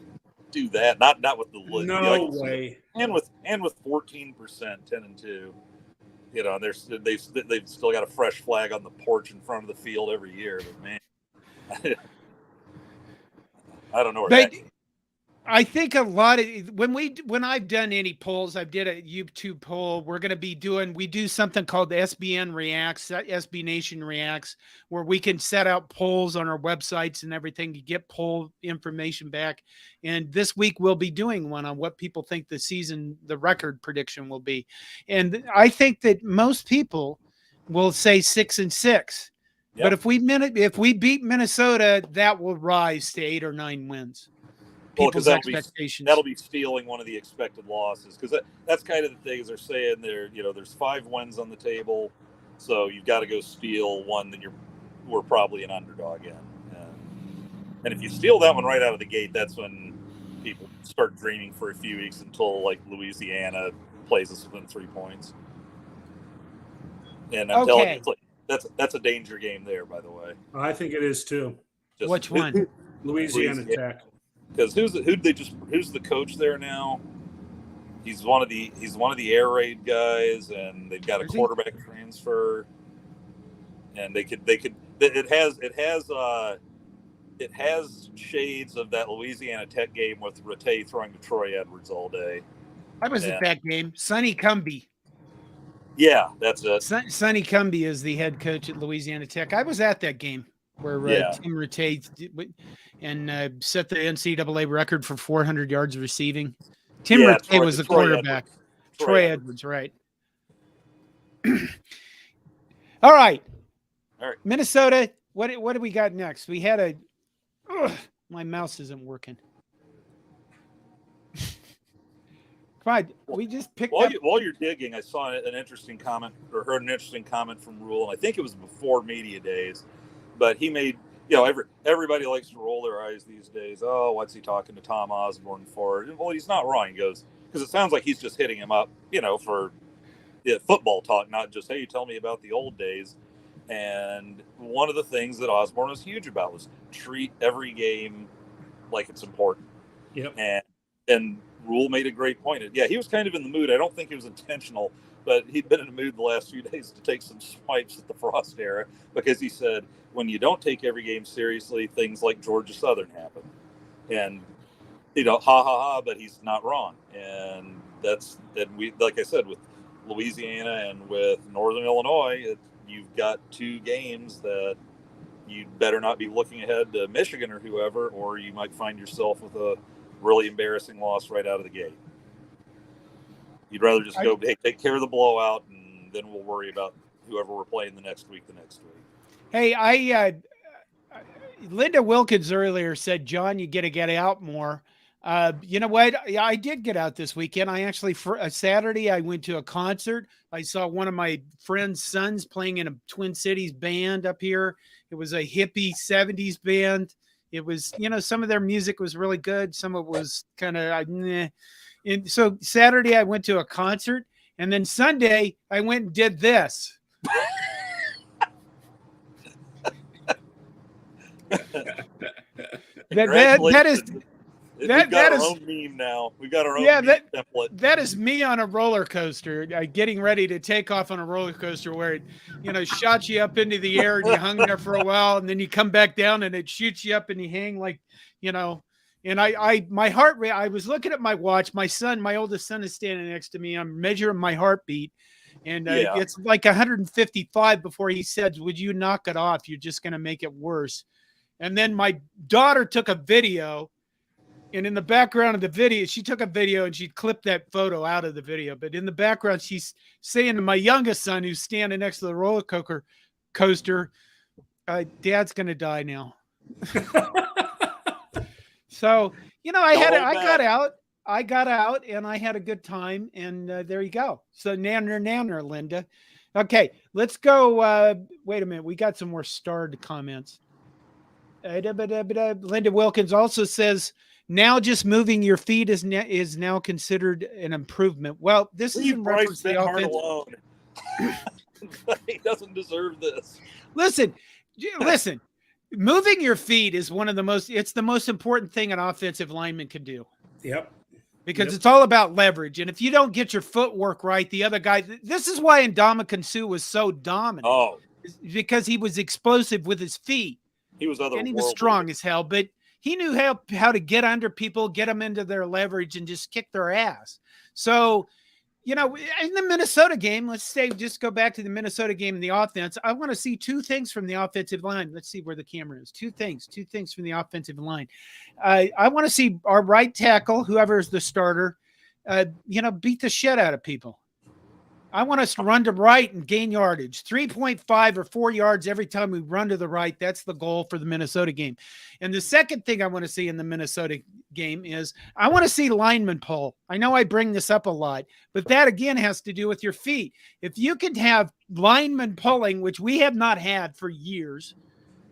do that. Not with the no way. And with 14%, 10-2. They've still got a fresh flag on the porch in front of the field every year. But man, I don't know where that came. I think a lot of when I've done any polls, I've did a YouTube poll. We do something called SBN Reacts, SB Nation Reacts, where we can set out polls on our websites and everything to get poll information back. And this week we'll be doing one on what people think the record prediction will be. And I think that most people will say 6-6. Yep. But if we beat Minnesota, that will rise to 8 or 9 wins. People's expectations. That'll be stealing one of the expected losses, because that's kind of the things they're saying. There's 5 wins on the table, so you've got to go steal one that we're probably an underdog in. And if you steal that one right out of the gate, that's when people start dreaming for a few weeks until like Louisiana plays us within 3 points. And I'm telling you, that's a danger game there, by the way. I think it is too. Which one? Louisiana Tech. Because who's the coach there now? He's one of the air raid guys, and they've got a quarterback transfer, and it has shades of that Louisiana Tech game with Rattay throwing to Troy Edwards all day. I was at that game. Sonny Cumbie. Yeah, that's it. Sonny Cumbie is the head coach at Louisiana Tech. I was at that game. where Yeah. Tim Rattay and set the NCAA record for 400 yards receiving. Tim Rattay was the quarterback. Troy Edwards, right. All right. Minnesota, what do we got next? We had my mouse isn't working. Come on, we just picked up. While you're digging, I saw an interesting comment or heard an interesting comment from Rule, and I think it was before media days, but he made, everybody likes to roll their eyes these days. Oh, what's he talking to Tom Osborne for? Well, he's not wrong. He goes, because it sounds like he's just hitting him up, for football talk, not just, hey, tell me about the old days. And one of the things that Osborne was huge about was treat every game like it's important. Yep. And Rule made a great point. Yeah, he was kind of in the mood. I don't think it was intentional, but he'd been in the mood the last few days to take some swipes at the Frost era, because he said, when you don't take every game seriously, things like Georgia Southern happen. And, ha ha ha, but he's not wrong. And we, like I said, with Louisiana and with Northern Illinois, you've got two games that you better not be looking ahead to Michigan or whoever, or you might find yourself with a really embarrassing loss right out of the gate. You'd rather just go, hey, take care of the blowout, and then we'll worry about whoever we're playing the next week. Hey, Linda Wilkins earlier said, John, you got to get out more. You know what? I did get out this weekend. I actually, for a Saturday, I went to a concert. I saw one of my friend's sons playing in a Twin Cities band up here. It was a hippie 70s band. It was, some of their music was really good. Some of it was kind of, meh. And so Saturday I went to a concert, and then Sunday I went and did this. that is We've got our own meme now. We've got our own meme template. That is me on a roller coaster, getting ready to take off on a roller coaster where it, shot you up into the air and you hung there for a while, and then you come back down and it shoots you up and you hang like, and my heart rate, I was looking at my watch. My oldest son is standing next to me. I'm measuring my heartbeat, and it's like 155 before he said, would you knock it off? You're just going to make it worse. And then my daughter took a video. And in the background of the video, she took a video and she clipped that photo out of the video. But in the background, she's saying to my youngest son, who's standing next to the roller coaster, Dad's going to die now. So, I got out and I had a good time. And there you go. So nanner, Linda. Okay, let's go. Wait a minute. We got some more starred comments. Linda Wilkins also says, now just moving your feet is now considered an improvement. Well, this is in reference to the offense. He doesn't deserve this. Listen. Moving your feet is it's the most important thing an offensive lineman can do. Yep. Because it's all about leverage. And if you don't get your footwork right, the other guy, this is why Ndamukong Suh was so dominant. Oh. Because he was explosive with his feet. He was and he was strong as hell, but he knew how to get under people, get them into their leverage, and just kick their ass. So, in the Minnesota game, just go back to the Minnesota game in the offense. I want to see two things from the offensive line. Let's see where the camera is. Two things from the offensive line. I want to see our right tackle, whoever is the starter, beat the shit out of people. I want us to run to right and gain yardage, 3.5 or 4 yards every time we run to the right. That's the goal for the Minnesota game. And the second thing I want to see in the Minnesota game is I want to see lineman pull. I know I bring this up a lot, but that again has to do with your feet. If you can have lineman pulling, which we have not had for years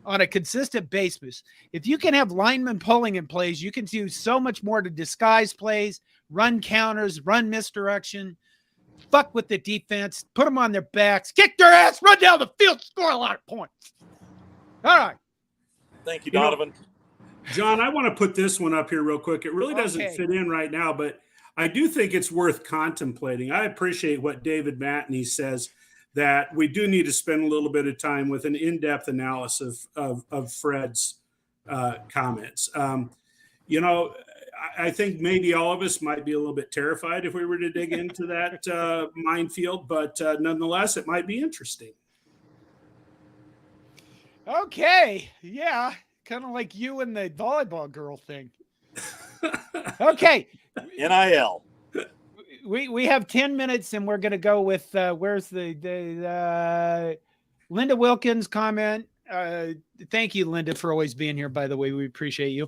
on a consistent basis, if you can have lineman pulling in plays, you can do so much more to disguise plays, run counters, run misdirection. Fuck with the defense, put them on their backs, kick their ass, run down the field, score a lot of points. All right. Thank you, Donovan. John, I want to put this one up here real quick. It really doesn't fit in right now, but I do think it's worth contemplating. I appreciate what David Matney says, that we do need to spend a little bit of time with an in-depth analysis of Fred's comments. I think maybe all of us might be a little bit terrified if we were to dig into that minefield, but nonetheless, it might be interesting. Okay. Yeah. Kind of like you and the volleyball girl thing. Okay. NIL. We have 10 minutes and we're going to go with where's the Linda Wilkins comment. Thank you, Linda, for always being here. By the way, we appreciate you.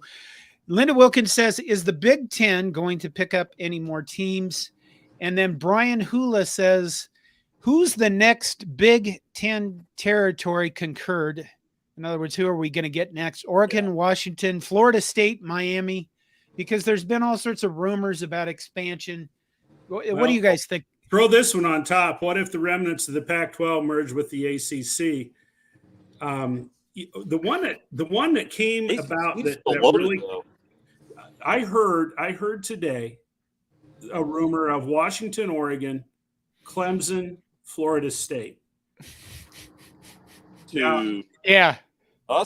Linda Wilkins says, is the Big Ten going to pick up any more teams? And then Brian Hula says, who's the next Big Ten territory concurred? In other words, who are we going to get next? Oregon, Washington, Florida State, Miami, because there's been all sorts of rumors about expansion. What do you guys think? Throw this one on top. What if the remnants of the Pac-12 merge with the ACC? The one that came about that really, I heard today a rumor of Washington, Oregon, Clemson, Florida State. Yeah.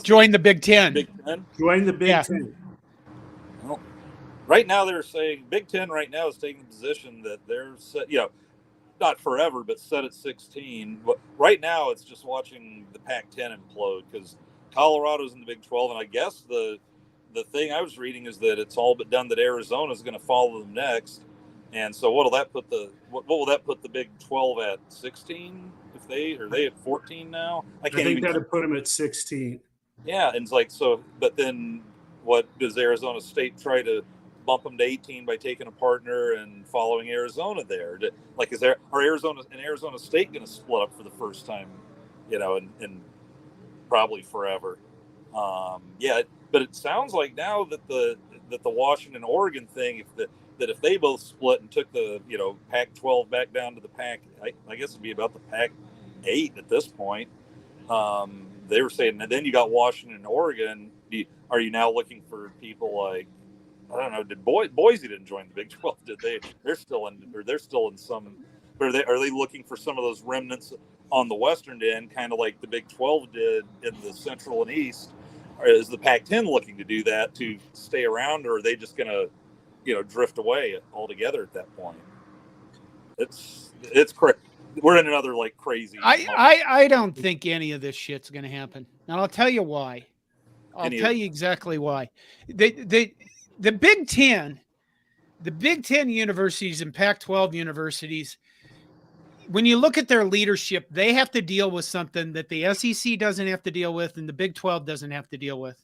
Join the Big Ten. Big Ten. Join the Big Ten. Well, right now they're saying Big Ten right now is taking the position that they're set, not forever, but set at 16. But right now it's just watching the Pac-10 implode because Colorado's in the Big 12, and I guess the thing I was reading is that it's all but done that Arizona is going to follow them next. And so what will that put the Big 12 at 16? Are they at 14 now? I think that'd put them at 16. Yeah, and it's like so. But then, what does Arizona State try to bump them to 18 by taking a partner and following Arizona there? Are Arizona and Arizona State going to split up for the first time, in probably forever? But it sounds like now that the Washington Oregon thing, if they both split and took the Pac-12 back down to the Pac, I guess it'd be about the Pac-8 at this point. They were saying, and then you got Washington and Oregon. Are you now looking for people like, I don't know, did Boise didn't join the Big 12? Did they? They're still in some. Are they looking for some of those remnants on the western end, kind of like the Big 12 did in the Central and East? Or is the Pac-10 looking to do that to stay around, or are they just going to, drift away altogether at that point? It's crazy. We're in another crazy. I don't think any of this shit's going to happen, and I'll tell you why. I'll tell you exactly why. The Big Ten, universities and Pac-12 universities, when you look at their leadership, they have to deal with something that the SEC doesn't have to deal with and the Big 12 doesn't have to deal with.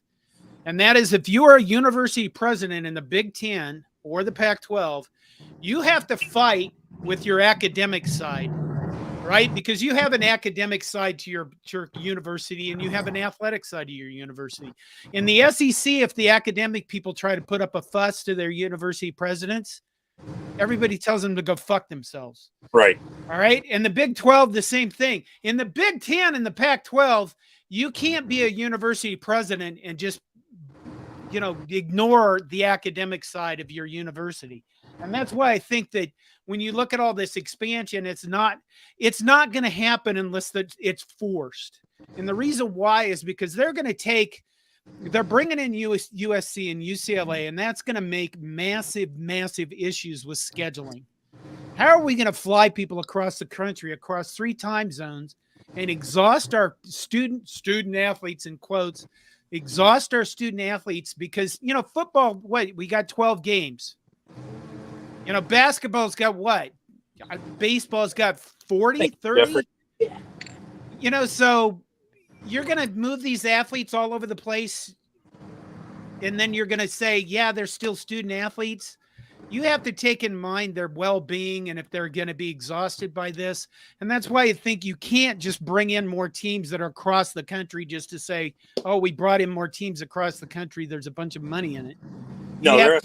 And that is, if you are a university president in the Big 10 or the Pac-12, you have to fight with your academic side, right? Because you have an academic side to your university and you have an athletic side to your university. In the SEC, if the academic people try to put up a fuss to their university presidents, everybody tells them to go fuck themselves. Right. All right. And the Big 12, the same thing. In the Big 10 and the Pac-12, you can't be a university president and just, ignore the academic side of your university. And that's why I think that when you look at all this expansion, it's not going to happen unless it's forced. And the reason why is because they're bringing in USC and UCLA, and that's going to make massive, massive issues with scheduling. How are we going to fly people across the country, across 3 time zones, and exhaust our student athletes, in quotes, exhaust our student athletes? Because, football, we got 12 games. Basketball's got what? Baseball's got 40, 30? So you're going to move these athletes all over the place, and then you're going to say, yeah, they're still student athletes. You have to take in mind their well-being and if they're going to be exhausted by this. And that's why I think you can't just bring in more teams that are across the country just to say, oh, we brought in more teams across the country. There's a bunch of money in it. You have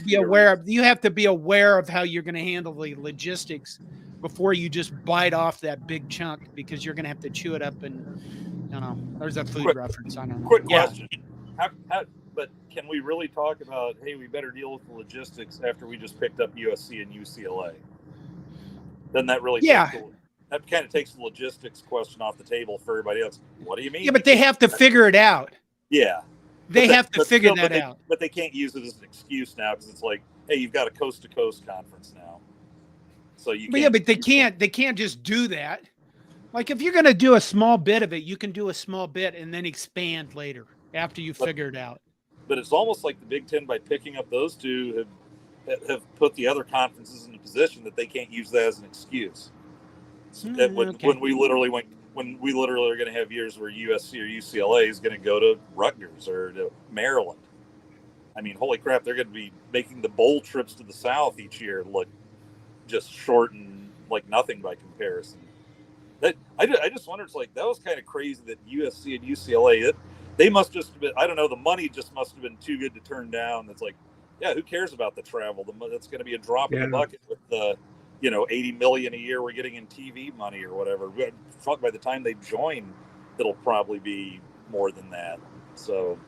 to be aware of how you're going to handle the logistics before you just bite off that big chunk, because you're going to have to chew it up. And there's a food reference. I don't know. Quick question. But can we really talk about, hey, we better deal with the logistics after we just picked up USC and UCLA? Doesn't that really that kind of takes the logistics question off the table for everybody else? What do you mean? Yeah, but they have to figure it out. Yeah. They have to figure that out. But they can't use it as an excuse now, because it's like, hey, you've got a coast-to-coast conference now. So you can't. Yeah, but they can't just do that. Like if you're going to do a small bit of it, you can do a small bit and then expand later after you figure it out. But it's almost like the Big Ten, by picking up those two, have put the other conferences in a position that they can't use that as an excuse. When we literally are going to have years where USC or UCLA is going to go to Rutgers or to Maryland. I mean, holy crap, they're going to be making the bowl trips to the South each year look just short and like nothing by comparison. I just wonder, it's like, that was kind of crazy that USC and UCLA, they must just have been, I don't know, the money just must have been too good to turn down. It's like, yeah, who cares about the travel? That's going to be a drop in the bucket with the, $80 million a year we're getting in TV money or whatever. By the time they join, it'll probably be more than that. So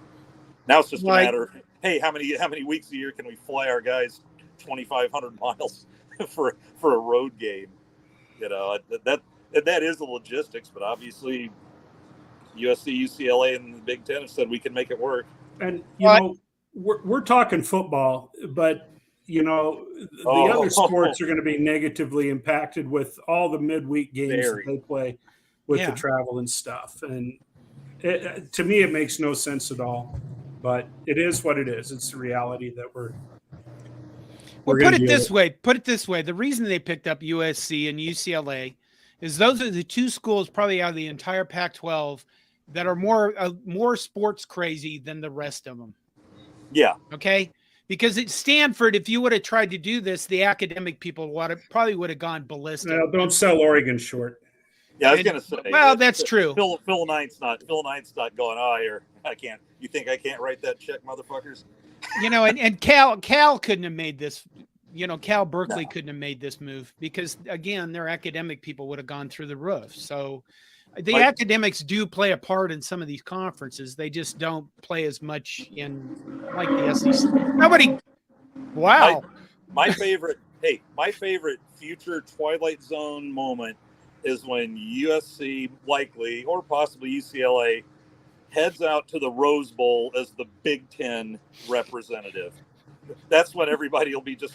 now it's just a matter of, hey, how many weeks a year can we fly our guys 2,500 miles for a road game? That is the logistics, but obviously USC, UCLA, and the Big Ten have said we can make it work. And we're talking football, but the other sports are going to be negatively impacted with all the midweek games that they play with the travel and stuff. And to me, it makes no sense at all. But it is what it is. It's the reality that we're put it this way. Put it this way. The reason they picked up USC and UCLA is those are the two schools probably out of the entire Pac-12 that are more sports crazy than the rest of them. Yeah. Okay. Because at Stanford, if you would have tried to do this, the academic people probably would have gone ballistic. No, don't sell Oregon short. Yeah, I was going to say. Well, that's true. Phil Knight's not going, I can't. You think I can't write that check, motherfuckers? And Cal couldn't have made this. Cal Berkeley couldn't have made this move because, again, their academic people would have gone through the roof. So the academics do play a part in some of these conferences. They just don't play as much in like the SEC. Wow. My favorite future Twilight Zone moment is when USC likely, or possibly UCLA, heads out to the Rose Bowl as the Big Ten representative. That's when everybody will be just,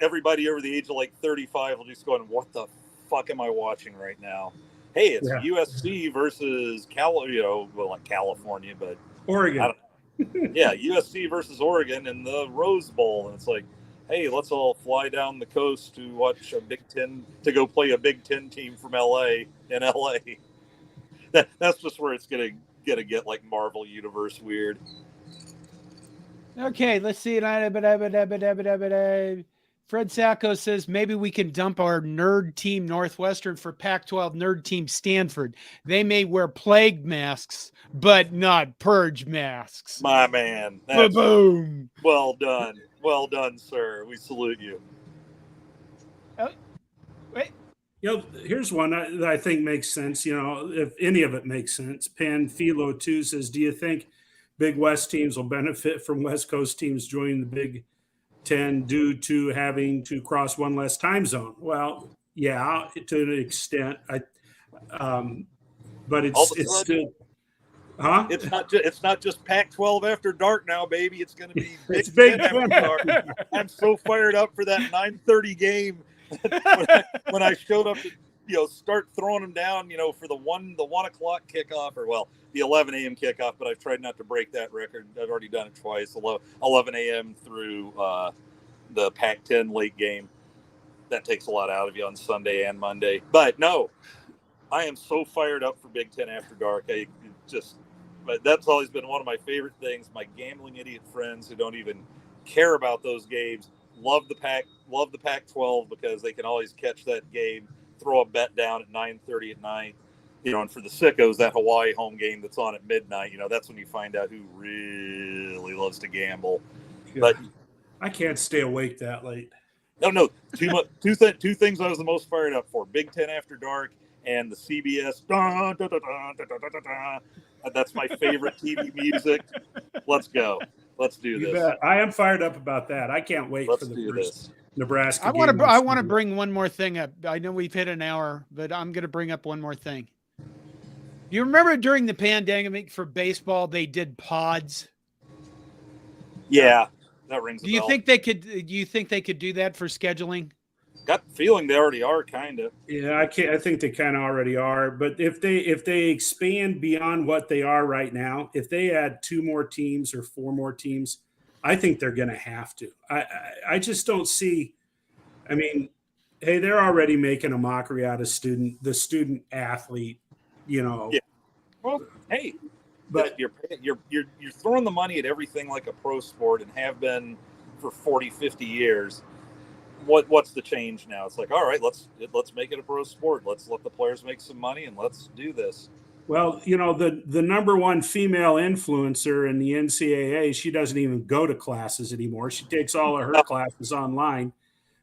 everybody over the age of like 35 will just going, what the fuck am I watching right now? Hey, it's USC versus not California, but Oregon. USC versus Oregon in the Rose Bowl. And it's like, hey, let's all fly down the coast to watch to go play a Big Ten team from LA in LA. That's just where it's gonna get like Marvel Universe weird. Okay, let's see. Fred Sacco says maybe we can dump our nerd team Northwestern for Pac-12 nerd team Stanford. They may wear plague masks, but not purge masks. My man. Boom. Well done. Well done, sir. We salute you. Wait. Here's one that I think makes sense. If any of it makes sense. Panfilo 2 says, do you think Big West teams will benefit from West Coast teams joining the Big Ten due to having to cross one less time zone? Well, yeah, to an extent. But it's still, huh? It's not just Pac-12 after dark now, baby. It's going to be Big Ten after dark. I'm so fired up for that 9:30 game. when I showed up to start throwing them down, for the 1 o'clock kickoff, or the 11 a.m. kickoff, but I've tried not to break that record. I've already done it twice, 11 a.m. through the Pac-10 late game. That takes a lot out of you on Sunday and Monday. But no, I am so fired up for Big Ten after dark. But that's always been one of my favorite things. My gambling idiot friends who don't even care about those games love the Pac-12 because they can always catch that game, throw a bet down at 9:30 at night. And for the sickos, that Hawaii home game that's on at midnight, that's when you find out who really loves to gamble. Yeah. But I can't stay awake that late. No. Two things I was the most fired up for: Big Ten after dark and the CBS. That's my favorite TV music. Let's go. Let's do this. Bet. I am fired up about that. I can't wait for the first Nebraska. I want to bring one more thing up. I know we've hit an hour, but I'm going to bring up one more thing. You remember during the pandemic for baseball, they did pods? Yeah, that rings a bell. Do you think they could do that for scheduling? Got the feeling they already are, kind of. Yeah, I think they kind of already are. But if they expand beyond what they are right now, if they add 2 more teams or 4 more teams, I think they're going to have to. I just don't see. I mean, hey, they're already making a mockery out of the student athlete. Yeah. Well, hey, but you're throwing the money at everything like a pro sport and have been for 40, 50 years. What's the change now? It's like, all right, let's make it a pro sport. Let's let the players make some money and let's do this. Well, the number one female influencer in the NCAA, she doesn't even go to classes anymore. She takes all of her classes online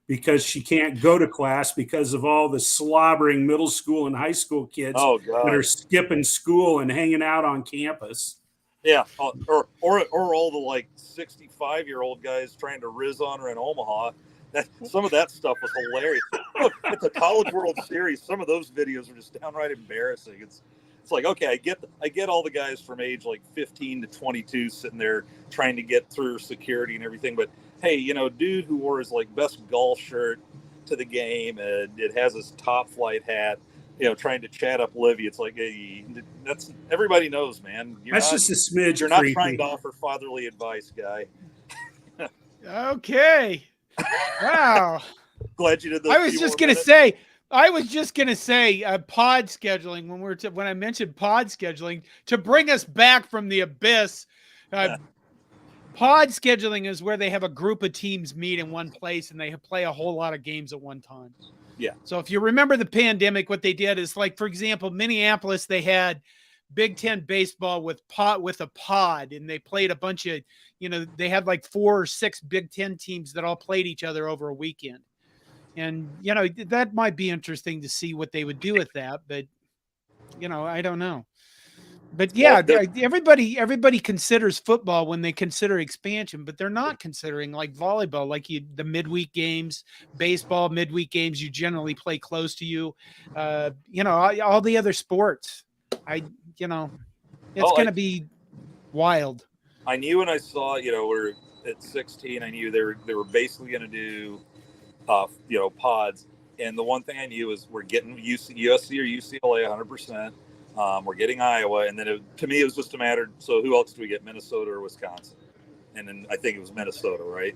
because she can't go to class because of all the slobbering middle school and high school kids that are skipping school and hanging out on campus. Yeah, or all the like 65-year-old guys trying to riz on her in Omaha. Some of that stuff was hilarious. Look, at the College World Series, some of those videos are just downright embarrassing. It's like, okay, I get all the guys from age like 15 to 22 sitting there trying to get through security and everything, but hey, dude who wore his like best golf shirt to the game and it has his Top Flight hat, trying to chat up Livy. It's like, hey, that's everybody knows, man. That's just a smidge. You're not trying to offer fatherly advice, guy. Okay. Wow. Glad you did that. I was just gonna say pod scheduling when I mentioned pod scheduling to bring us back from the abyss. Pod scheduling is where they have a group of teams meet in one place and they play a whole lot of games at one time. Yeah. So if you remember the pandemic, what they did is, like, for example, Minneapolis, they had Big Ten baseball with a pod, and they played a bunch of, they had like 4 or 6 Big Ten teams that all played each other over a weekend. And, that might be interesting to see what they would do with that. But, I don't know. But yeah, everybody considers football when they consider expansion, but they're not considering like volleyball, like the midweek games, baseball, midweek games, you generally play close to you. All the other sports, it's going to be wild. I knew when I saw, we're at 16, I knew they were basically going to do, pods. And the one thing I knew is we're getting USC or UCLA 100%. We're getting Iowa. And then to me, it was just a matter. So who else do we get, Minnesota or Wisconsin? And then I think it was Minnesota, right?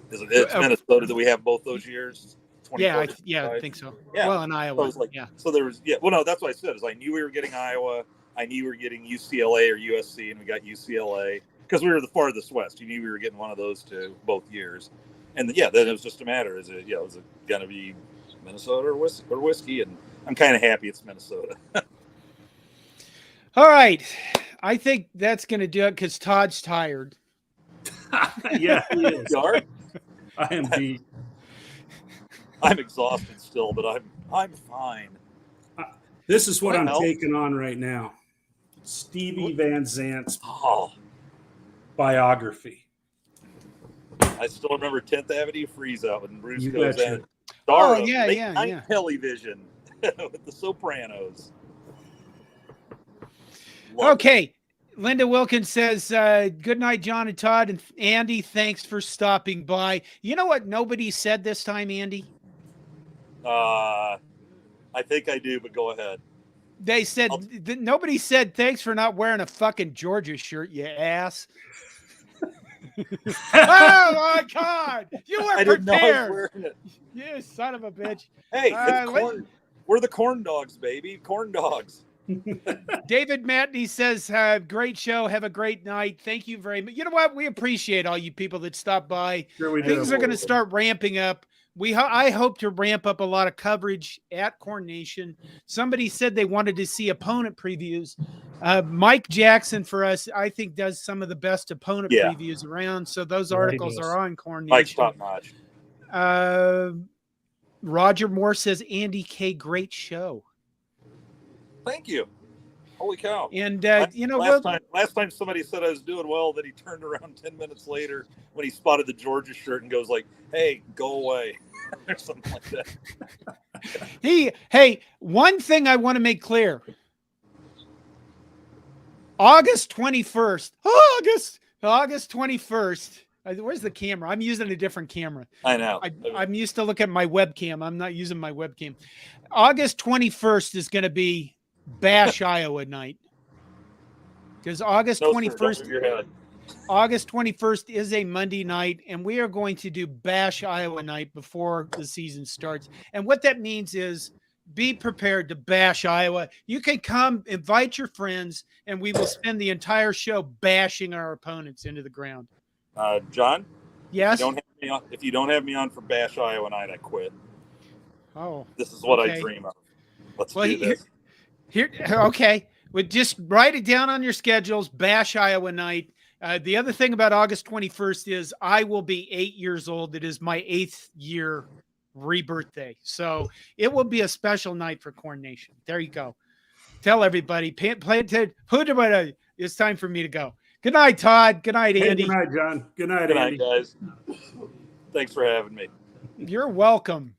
It's Minnesota that we have both those years. Yeah, I think so. Yeah. Well, in Iowa. So So there was, well, no, that's what I said is I knew we were getting Iowa. I knew we were getting UCLA or USC, and we got UCLA because we were the farthest west. You knew we were getting one of those two both years. And then it was just a matter. Is it going to be Minnesota or whiskey? And I'm kind of happy it's Minnesota. All right. I think that's going to do it because Todd's tired. Yeah, he is. You are? I am beat. I'm exhausted still, but I'm fine. This is what I'm taking on right now. Stevie Van Zandt's biography. I still remember 10th Avenue Freeze Out when Bruce You goes betcha. in. Star of yeah. television with the Sopranos. Okay. Linda Wilkins says, good night, John and Todd. And Andy, thanks for stopping by. You know what nobody said this time, Andy? I think I do, but go ahead. They said, nobody said, thanks for not wearing a fucking Georgia shirt, you ass. Oh, my God. You were prepared. You son of a bitch. Hey, we're the corn dogs, baby. Corn dogs. David Matney says, great show. Have a great night. Thank you very much. You know what? We appreciate all you people that stop by. Sure we do. Things are going to start ramping up. I hope to ramp up a lot of coverage at CornNation. Somebody said they wanted to see opponent previews. Mike Jackson, for us, I think does some of the best opponent previews around. So those articles are on CornNation. Mike's top notch. Roger Moore says, Andy K, great show. Thank you. Holy cow. And, last time somebody said I was doing well, then he turned around 10 minutes later when he spotted the Georgia shirt and goes like, hey, go away. Or something like that. Hey, one thing I want to make clear. August 21st. August 21st. Where's the camera? I'm using a different camera. I know. I'm used to look at my webcam. I'm not using my webcam. August 21st is going to be Bash Iowa night. Because August 21st, August 21st is a Monday night, and we are going to do Bash Iowa night before the season starts. And what that means is be prepared to bash Iowa. You can come, invite your friends, and we will spend the entire show bashing our opponents into the ground. John? Yes? If you don't have me on for Bash Iowa night, I quit. Oh. This is what I dream of. Let's do this. Okay. Well, just write it down on your schedules, Bash Iowa night. The other thing about August 21st is I will be 8 years old. It is my 8th year rebirthday. So it will be a special night for CornNation. There you go. Tell everybody. It's time for me to go. Good night, Todd. Good night, Andy. Good night, John. Good night, Good Andy. night, guys. Thanks for having me. You're welcome.